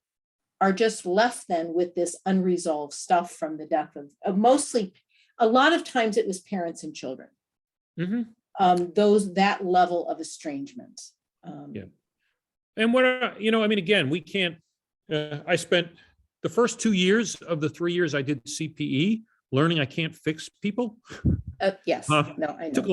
are just left then with this unresolved stuff from the death of mostly, a lot of times it was parents and children. that level of estrangement. Yeah. And what, I mean, again, we can't, I spent the first 2 years of the 3 years I did CPE learning I can't fix people. Yes, no, I know. Took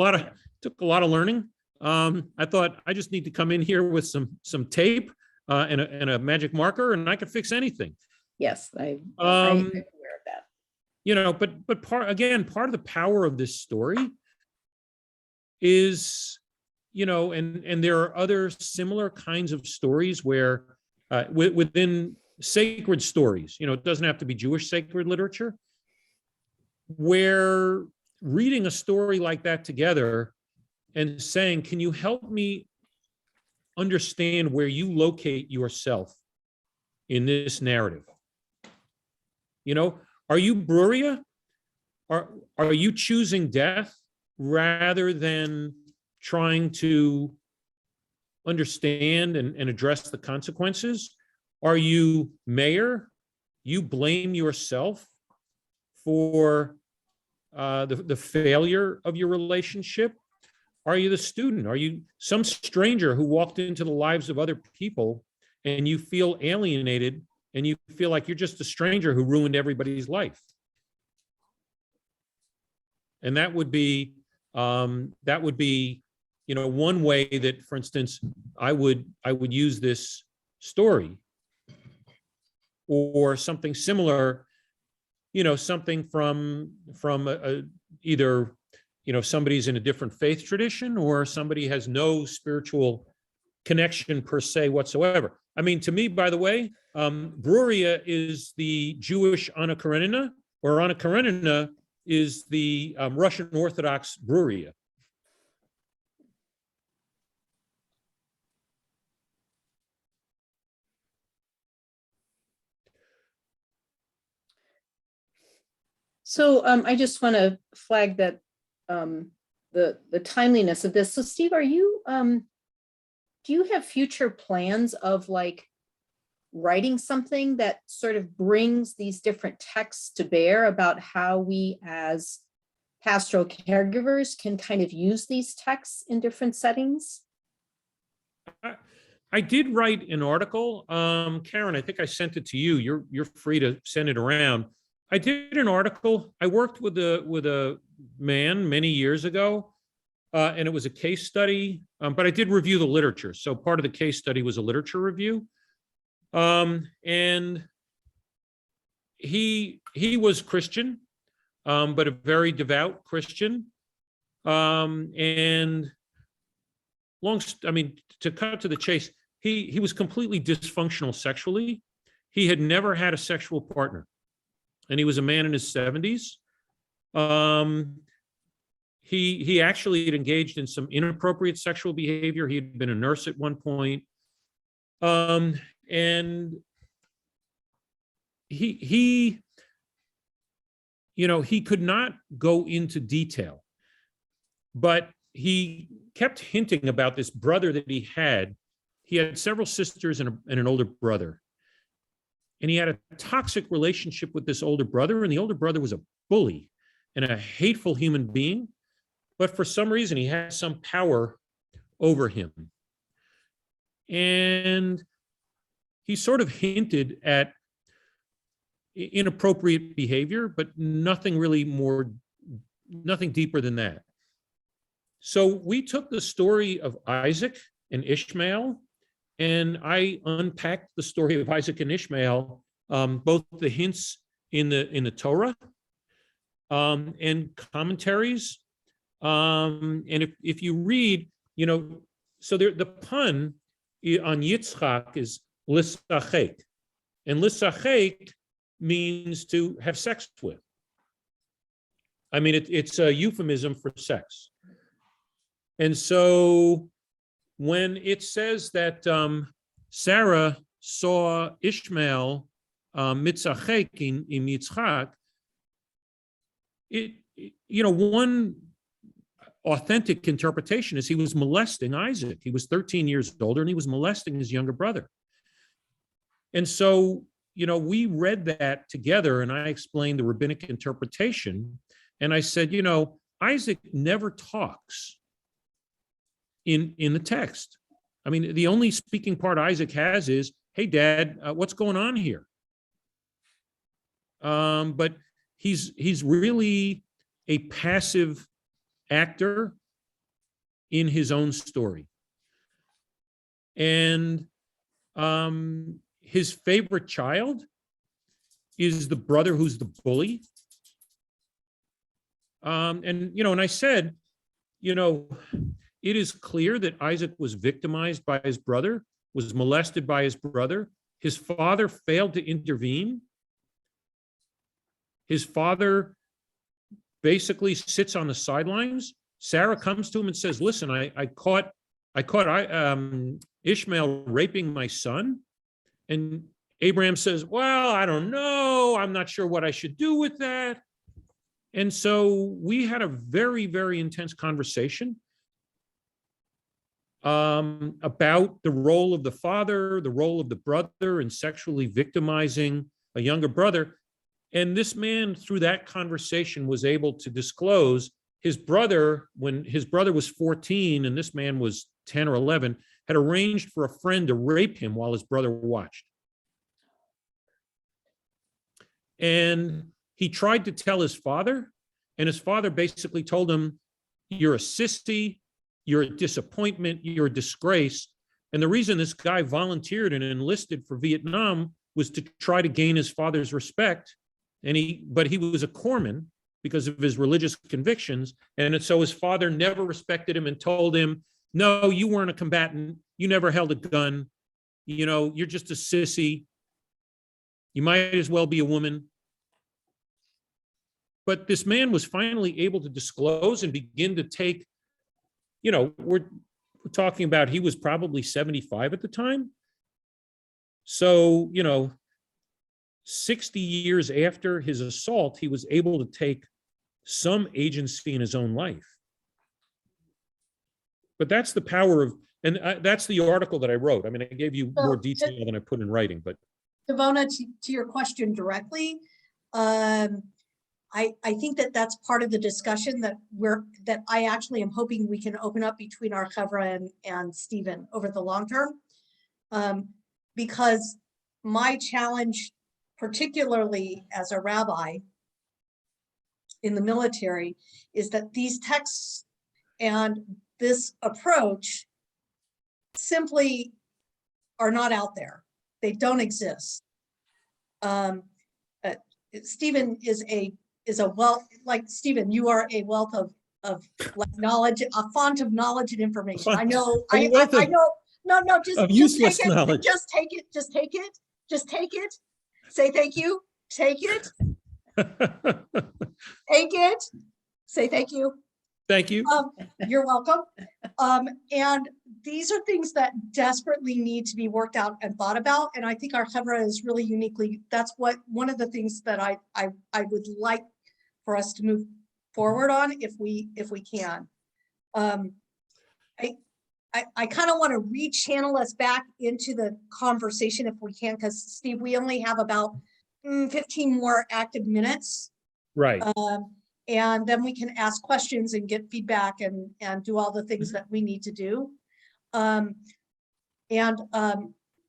a lot of learning. I thought I just need to come in here with some tape and a magic marker, and I could fix anything. Yes, I'm aware of that. But part of the power of this story is, and there are other similar kinds of stories where within sacred stories, it doesn't have to be Jewish sacred literature, where reading a story like that together and saying, can you help me understand where you locate yourself in this narrative? Are you Bruria? Are you choosing death rather than trying to understand and address the consequences? Are you Mayor? You blame yourself for the failure of your relationship? Are you the student? Are you some stranger who walked into the lives of other people and you feel alienated and you feel like you're just a stranger who ruined everybody's life? And that would be, one way that, for instance, I would use this story, or something similar, something from either, somebody's in a different faith tradition, or somebody has no spiritual connection per se whatsoever. I mean, to me, by the way, Bruria is the Jewish Anna Karenina, or Anna Karenina is the Russian Orthodox Bruria. So I just want to flag that the timeliness of this. So Steve, are you do you have future plans of like writing something that sort of brings these different texts to bear about how we as pastoral caregivers can kind of use these texts in different settings? I did write an article, Karen. I think I sent it to you. You're free to send it around. I did an article. I worked with a man many years ago, and it was a case study. But I did review the literature. So part of the case study was a literature review. And he was Christian, but a very devout Christian. And to cut to the chase, he was completely dysfunctional sexually. He had never had a sexual partner, and he was a man in his 70s. He actually had engaged in some inappropriate sexual behavior. He had been a nurse at one point. And he could not go into detail, but he kept hinting about this brother that he had. He had several sisters and an older brother. And he had a toxic relationship with this older brother, and the older brother was a bully and a hateful human being. But for some reason, he had some power over him. And he sort of hinted at inappropriate behavior, but nothing deeper than that. So we took the story of Isaac and Ishmael, and I unpacked the story of Isaac and Ishmael, both the hints in the Torah and commentaries. And if you read, so the pun on Yitzchak is lisachek, and lisachek means to have sex with. I mean, it's a euphemism for sex. And so when it says that Sarah saw Ishmael mitzachek in Yitzchak, one authentic interpretation is he was molesting Isaac. He was 13 years older, and he was molesting his younger brother. And so, we read that together, and I explained the rabbinic interpretation. And I said, Isaac never talks in the text. I mean, the only speaking part Isaac has is, "Hey, Dad, what's going on here?" But he's really a passive actor in his own story. And his favorite child is the brother who's the bully. And I said, it is clear that Isaac was victimized by his brother, was molested by his brother. His father failed to intervene. His father basically sits on the sidelines. Sarah comes to him and says, "Listen, I caught Ishmael raping my son." And Abraham says, "Well, I don't know. I'm not sure what I should do with that." And so we had a very, very intense conversation about the role of the father, the role of the brother in sexually victimizing a younger brother. And this man, through that conversation, was able to disclose his brother, when his brother was 14 and this man was 10 or 11, had arranged for a friend to rape him while his brother watched. And he tried to tell his father, and his father basically told him, "You're a sissy, you're a disappointment, you're a disgrace." And the reason this guy volunteered and enlisted for Vietnam was to try to gain his father's respect. But he was a corpsman because of his religious convictions. And so his father never respected him and told him, "No, you weren't a combatant. You never held a gun. You're just a sissy. You might as well be a woman." But this man was finally able to disclose and begin to take, we're talking about, he was probably 75 at the time. So, 60 years after his assault, he was able to take some agency in his own life. But that's the power of, and that's the article that I wrote. I mean, I gave you more detail than I put in writing, but. Devona, to your question directly, I think that's part of the discussion that I actually am hoping we can open up between our Chevra and Steven over the long term. Because my challenge, particularly as a rabbi in the military, is that these texts and this approach simply are not out there. They don't exist. Steven is a wealth, like Steven, you are a wealth of like knowledge, a font of knowledge and information. I know, I know. No, just useless take it. Knowledge. Just take it. Just take it. Just take it. Say thank you. Take it. Take it. Say thank you. Thank you. You're welcome. And these are things that desperately need to be worked out and thought about. And I think our Chevra is really uniquely, that's one of the things that I would like for us to move forward on if we can. I kind of want to rechannel us back into the conversation if we can, because Steve, we only have about 15 more active minutes. Right. And then we can ask questions and get feedback and do all the things that we need to do.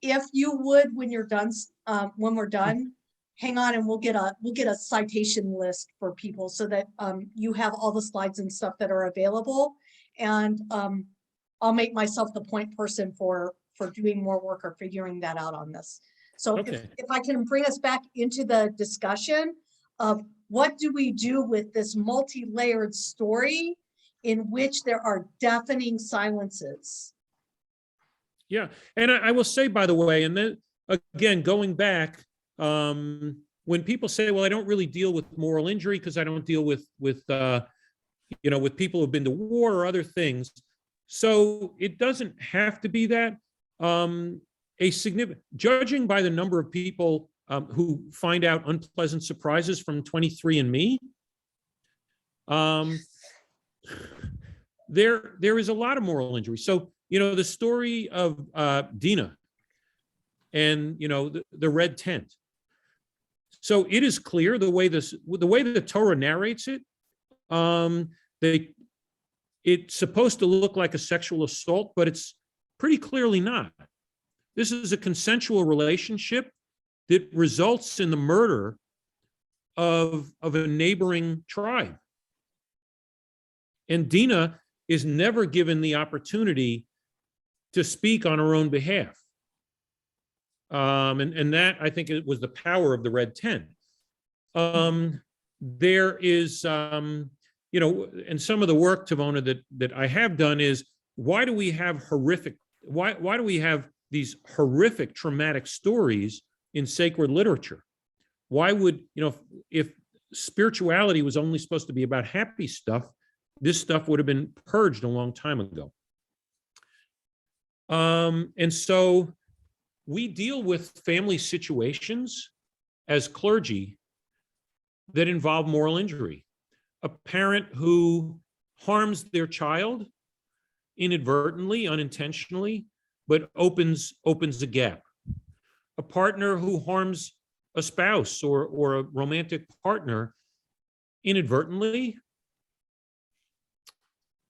If you would, when you're done, when we're done, hang on and we'll get a citation list for people so that you have all the slides and stuff that are available. And I'll make myself the point person for doing more work or figuring that out on this. So Okay. if I can bring us back into the discussion of what do we do with this multi-layered story in which there are deafening silences? Yeah. And I will say, by the way, and then again, going back, when people say, well, I don't really deal with moral injury because I don't deal with people who've been to war or other things. So it doesn't have to be that. A significant, judging by the number of people who find out unpleasant surprises from 23andMe, there is a lot of moral injury. So, the story of Dina and, the red tent. So it is clear the way the Torah narrates it, it's supposed to look like a sexual assault, but it's pretty clearly not. This is a consensual relationship that results in the murder of a neighboring tribe. And Dina is never given the opportunity to speak on her own behalf. And that, I think, it was the power of the red tent. There is, and some of the work, Tavona, that I have done is, why do we have why do we have these horrific traumatic stories in sacred literature? Why would, if spirituality was only supposed to be about happy stuff, this stuff would have been purged a long time ago. And so we deal with family situations as clergy that involve moral injury. A parent who harms their child inadvertently, unintentionally, but opens a gap. A partner who harms a spouse or a romantic partner inadvertently,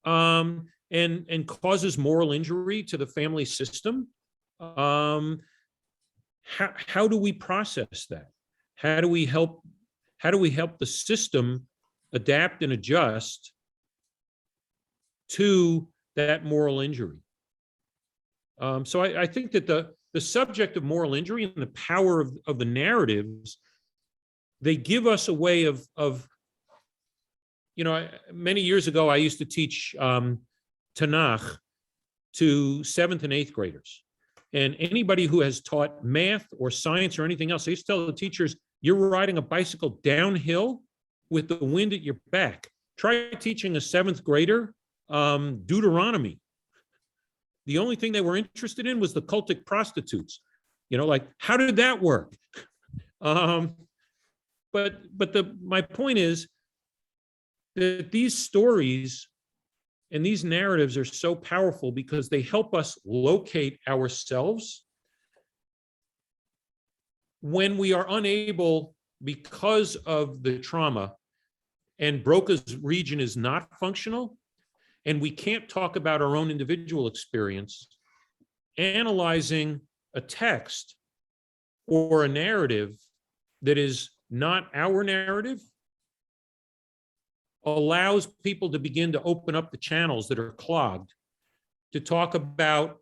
and causes moral injury to the family system. How do we process that? How do we help the system adapt and adjust to that moral injury? So I think that the subject of moral injury and the power of the narratives, they give us a way of many years ago, I used to teach Tanakh to 7th and 8th graders. And anybody who has taught math or science or anything else, I used to tell the teachers, you're riding a bicycle downhill with the wind at your back. Try teaching a 7th grader Deuteronomy. The only thing they were interested in was the cultic prostitutes. Like, how did that work? But my point is that these stories and these narratives are so powerful because they help us locate ourselves when we are unable, because of the trauma, and Broca's region is not functional, and we can't talk about our own individual experience. Analyzing a text or a narrative that is not our narrative allows people to begin to open up the channels that are clogged, to talk about,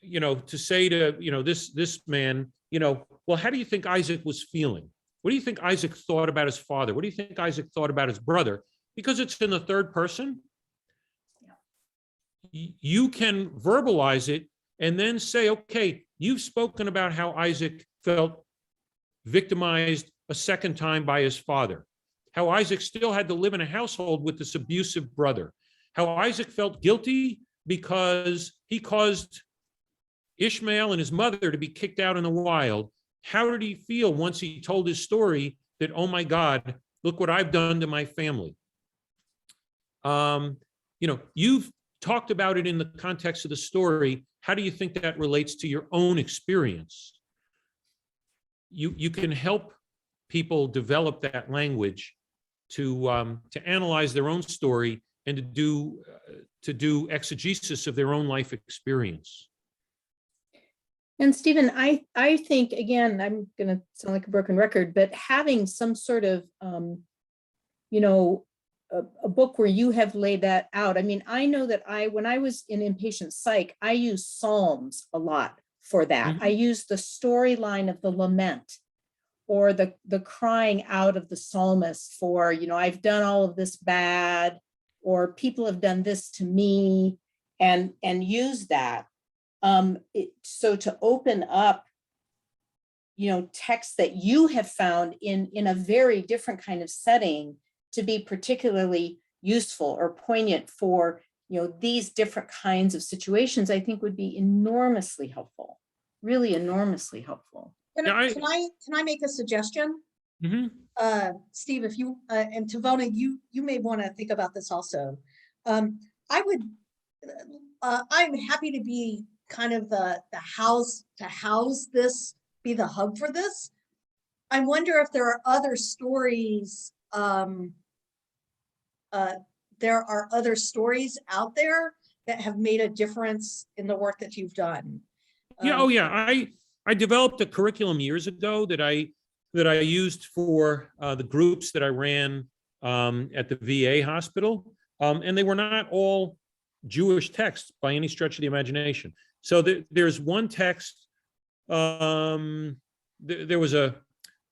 to say to, this man, well, how do you think Isaac was feeling? What do you think Isaac thought about his father? What do you think Isaac thought about his brother? Because it's in the third person, you can verbalize it and then say, okay, you've spoken about how Isaac felt victimized a second time by his father, how Isaac still had to live in a household with this abusive brother, how Isaac felt guilty because he caused Ishmael and his mother to be kicked out in the wild. How did he feel once he told his story that, oh my God, look what I've done to my family? You've talked about it in the context of the story. How do you think that relates to your own experience? You can help people develop that language to analyze their own story and to do exegesis of their own life experience. And Stephen, I think, again, I'm going to sound like a broken record, but having some sort of, a book where you have laid that out. I mean, I know that when I was in inpatient psych, I used Psalms a lot for that. Mm-hmm. I used the storyline of the lament or the crying out of the psalmist for, I've done all of this bad, or people have done this to me, and use that. So to open up, texts that you have found in a very different kind of setting to be particularly useful or poignant for, these different kinds of situations, I think would be enormously helpful, really enormously helpul. Can I make a suggestion? Mm-hmm. Steve, if you, and Tavona, you may want to think about this also. I'm happy to be kind of the house to house this, be the hub for this. I wonder if there are other stories there are other stories out there that have made a difference in the work that you've done. Yeah. Oh, yeah. I developed a curriculum years ago that I used for the groups that I ran at the VA hospital, and they were not all Jewish texts by any stretch of the imagination. So there's one text. There was a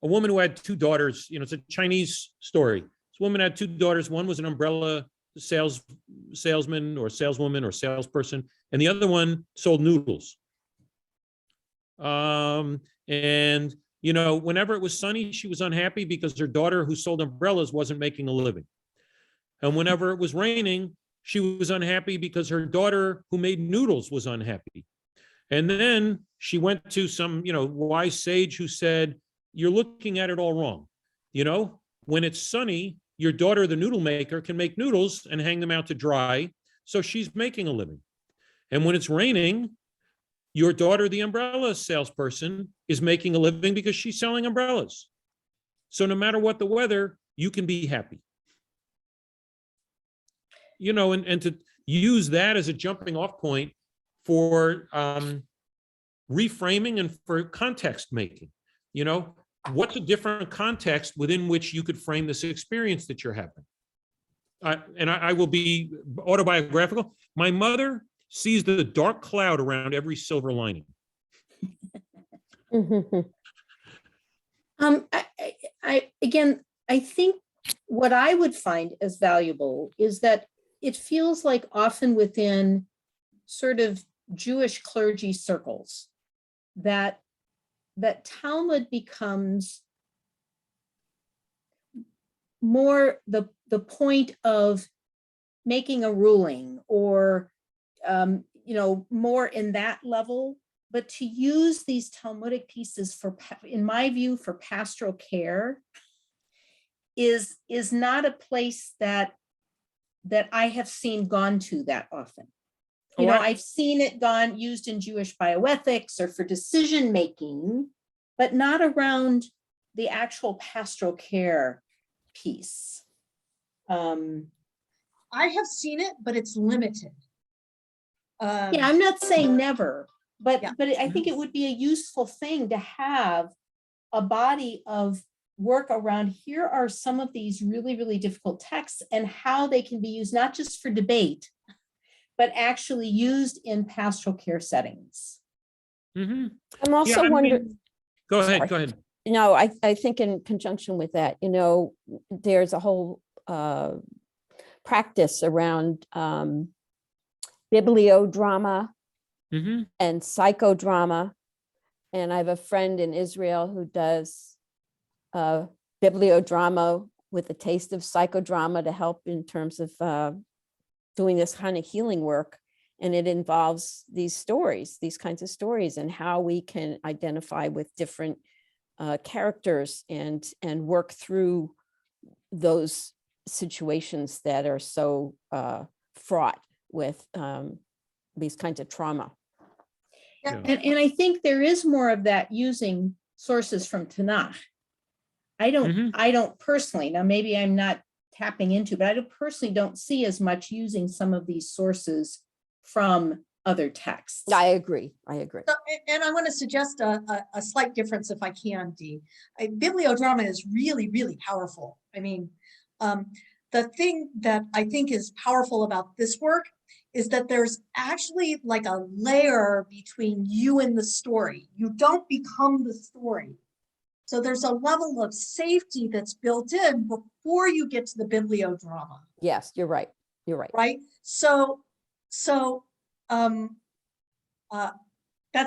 woman who had two daughters. You know, it's a Chinese story. This woman had two daughters. One was an umbrella salesman or saleswoman or salesperson, and the other one sold noodles. And you know, whenever it was sunny, she was unhappy because her daughter who sold umbrellas wasn't making a living. And whenever it was raining, she was unhappy because her daughter who made noodles was unhappy. And then she went to some, you know, wise sage who said, you're looking at it all wrong. You know, when it's sunny, your daughter, the noodle maker, can make noodles and hang them out to dry. So she's making a living. And when it's raining, your daughter, the umbrella salesperson, is making a living because she's selling umbrellas. So no matter what the weather, you can be happy. You know, and to use that as a jumping off point for reframing and for context making. You know, what's a different context within which you could frame this experience that you're having? And I will be autobiographical. My mother sees the dark cloud around every silver lining. Again, I think what I would find as valuable is that it feels like often within sort of Jewish clergy circles that Talmud becomes more the point of making a ruling or you know, more in that level, but to use these Talmudic pieces for, in my view, for pastoral care is not a place that I have seen gone to that often. You know, I've seen it used in Jewish bioethics or for decision making, but not around the actual pastoral care piece. I have seen it, but it's limited. Yeah, I'm not saying never, but Yeah. but I think it would be a useful thing to have a body of work around. Here are some of these really, really difficult texts and how they can be used, not just for debate, but actually used in pastoral care settings. Mm-hmm. I'm also wondering. Go ahead. Sorry. Go ahead. No, I think in conjunction with that, you know, there's a whole practice around bibliodrama Mm-hmm. and psychodrama. And I have a friend in Israel who does bibliodrama with a taste of psychodrama to help in terms of doing this kind of healing work. And it involves these stories, these kinds of stories, and how we can identify with different characters and work through those situations that are so fraught with these kinds of trauma. Yeah. And I think there is more of that using sources from Tanakh. I don't personally, now maybe I'm not tapping into, but I personally don't see as much using some of these sources from other texts. I agree. So, and I want to suggest a slight difference if I can, Dee. Bibliodrama is really, really powerful. I mean, the thing that I think is powerful about this work is that there's actually like a layer between you and the story. You don't become the story. So there's a level of safety that's built in before you get to the bibliodrama. Yes, you're right. You're right. Right. So that's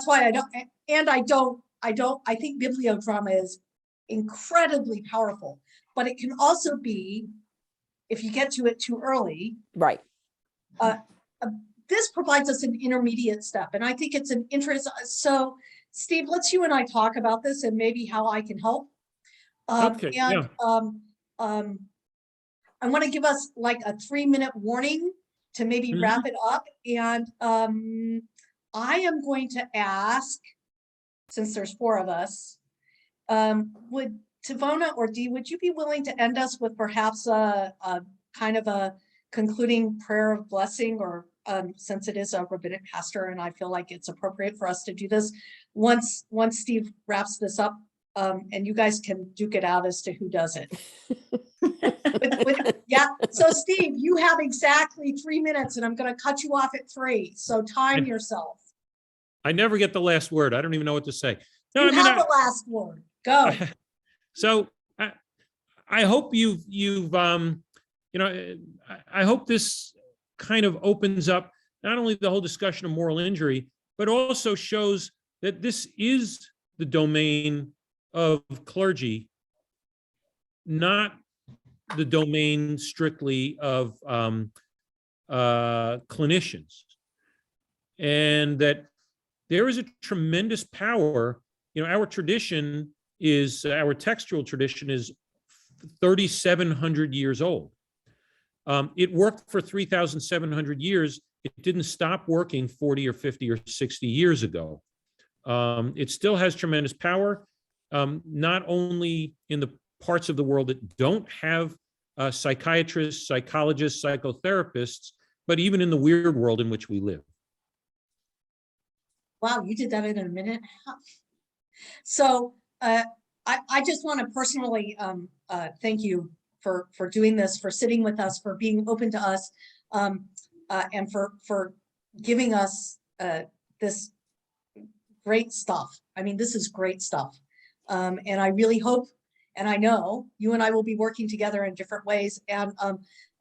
why I think bibliodrama is incredibly powerful, but it can also be, if you get to it too early, Right. This provides us an intermediate step. And I think it's an interest. So Steve, let's you and I talk about this and maybe how I can help. Okay. I want to give us like a 3-minute warning to maybe wrap it up. And I am going to ask, since there's 4 of us, would Tivona or Dee, would you be willing to end us with perhaps a kind of a concluding prayer of blessing, or since it is a rabbinic pastor and I feel like it's appropriate for us to do this once Steve wraps this up, and you guys can duke it out as to who does it. Yeah, so Steve, you have exactly 3 minutes and I'm going to cut you off at 3. So time yourself. I never get the last word. I don't even know what to say. No, You have the last word. Go. So I hope I hope this kind of opens up not only the whole discussion of moral injury, but also shows that this is the domain of clergy, not the domain strictly of clinicians, and that there is a tremendous power. Our tradition is, our textual tradition is 3,700 years old. It worked for 3,700 years. It didn't stop working 40 or 50 or 60 years ago. It still has tremendous power, not only in the parts of the world that don't have psychiatrists, psychologists, psychotherapists, but even in the weird world in which we live. Wow, you did that in a minute and a half. So I just want to personally thank you for doing this, for sitting with us, for being open to us, and for giving us this great stuff. I mean, this is great stuff. And I really hope, and I know you and I will be working together in different ways. And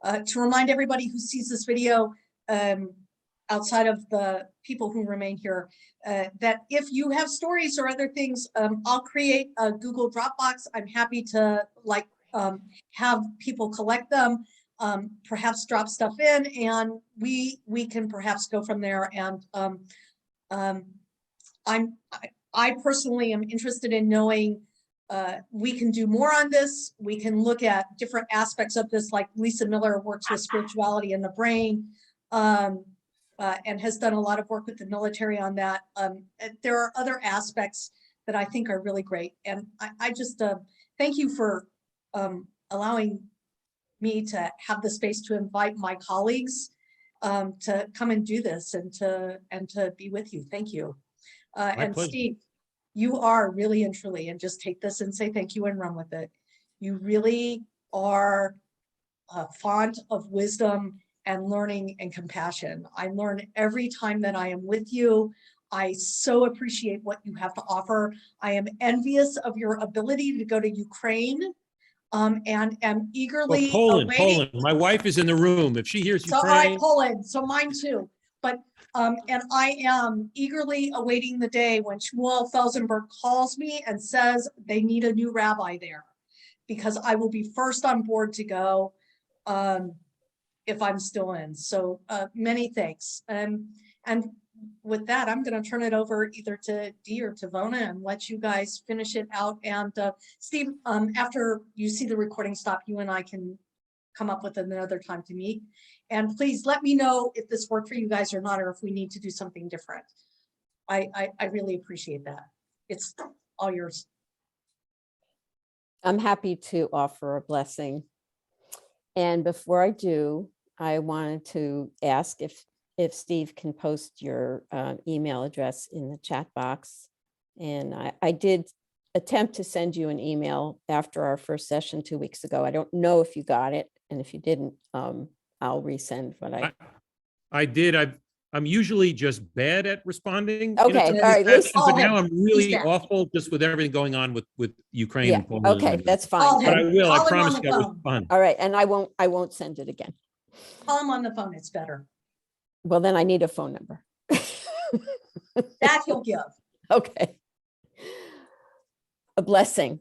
to remind everybody who sees this video, outside of the people who remain here, that if you have stories or other things, I'll create a Google Dropbox. I'm happy to have people collect them, perhaps drop stuff in, and we can perhaps go from there. And I personally am interested in knowing, we can do more on this. We can look at different aspects of this, like Lisa Miller works with spirituality in the brain, and has done a lot of work with the military on that. There are other aspects that I think are really great. And I just thank you for allowing me to have the space to invite my colleagues to come and do this, and to be with you. Thank you. And pleasure. Steve, you are really and truly, and just take this and say thank you and run with it. You really are a font of wisdom and learning and compassion. I learn every time that I am with you. I so appreciate what you have to offer. I am envious of your ability to go to Ukraine, and am eagerly Poland. awaiting. My wife is in the room. If she hears So, all Ukraine, right, Poland. So mine too. But and I am eagerly awaiting the day when Shmuel Felsenberg calls me and says they need a new rabbi there, because I will be first on board to go, if I'm still in. So many thanks. And with that, I'm going to turn it over either to Dee or to Vona and let you guys finish it out. And Steve, after you see the recording stop, you and I can come up with another time to meet. And please let me know if this worked for you guys or not, or if we need to do something different. I really appreciate that. It's all yours. I'm happy to offer a blessing. And before I do, I wanted to ask if Steve can post your email address in the chat box. And I did attempt to send you an email after our first session 2 weeks ago. I don't know if you got it. And if you didn't, I'll resend what I did. I'm usually just bad at responding. Okay, all right, But Call now him. I'm He's really back. awful just with everything going on with Ukraine Yeah, and Poland. okay, that's Call fine. But I him. will. I Call him promise on the you I will phone. respond. All right, and I won't send it again. Call him on the phone. It's better. Well, then I need a phone number. That he'll give. Okay. A blessing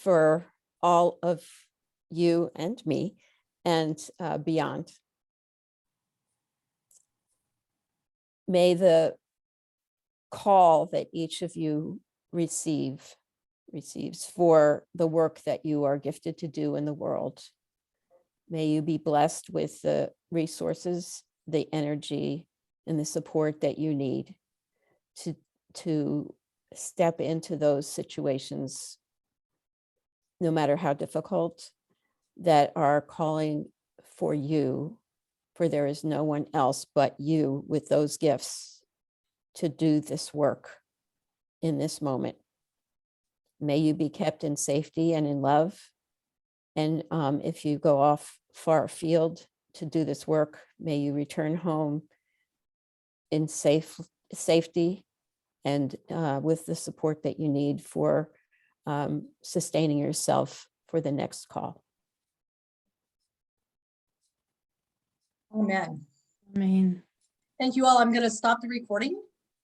for all of you and me and beyond. May the call that each of you receives for the work that you are gifted to do in the world. May you be blessed with the resources, the energy, and the support that you need to step into those situations, no matter how difficult, that are calling for you for there is no one else but you with those gifts to do this work in this moment. May you be kept in safety and in love. And if you go off far afield to do this work, may you return home in safety and with the support that you need for sustaining yourself for the next call. Amen. I mean, Thank you all. I'm going to stop the recording.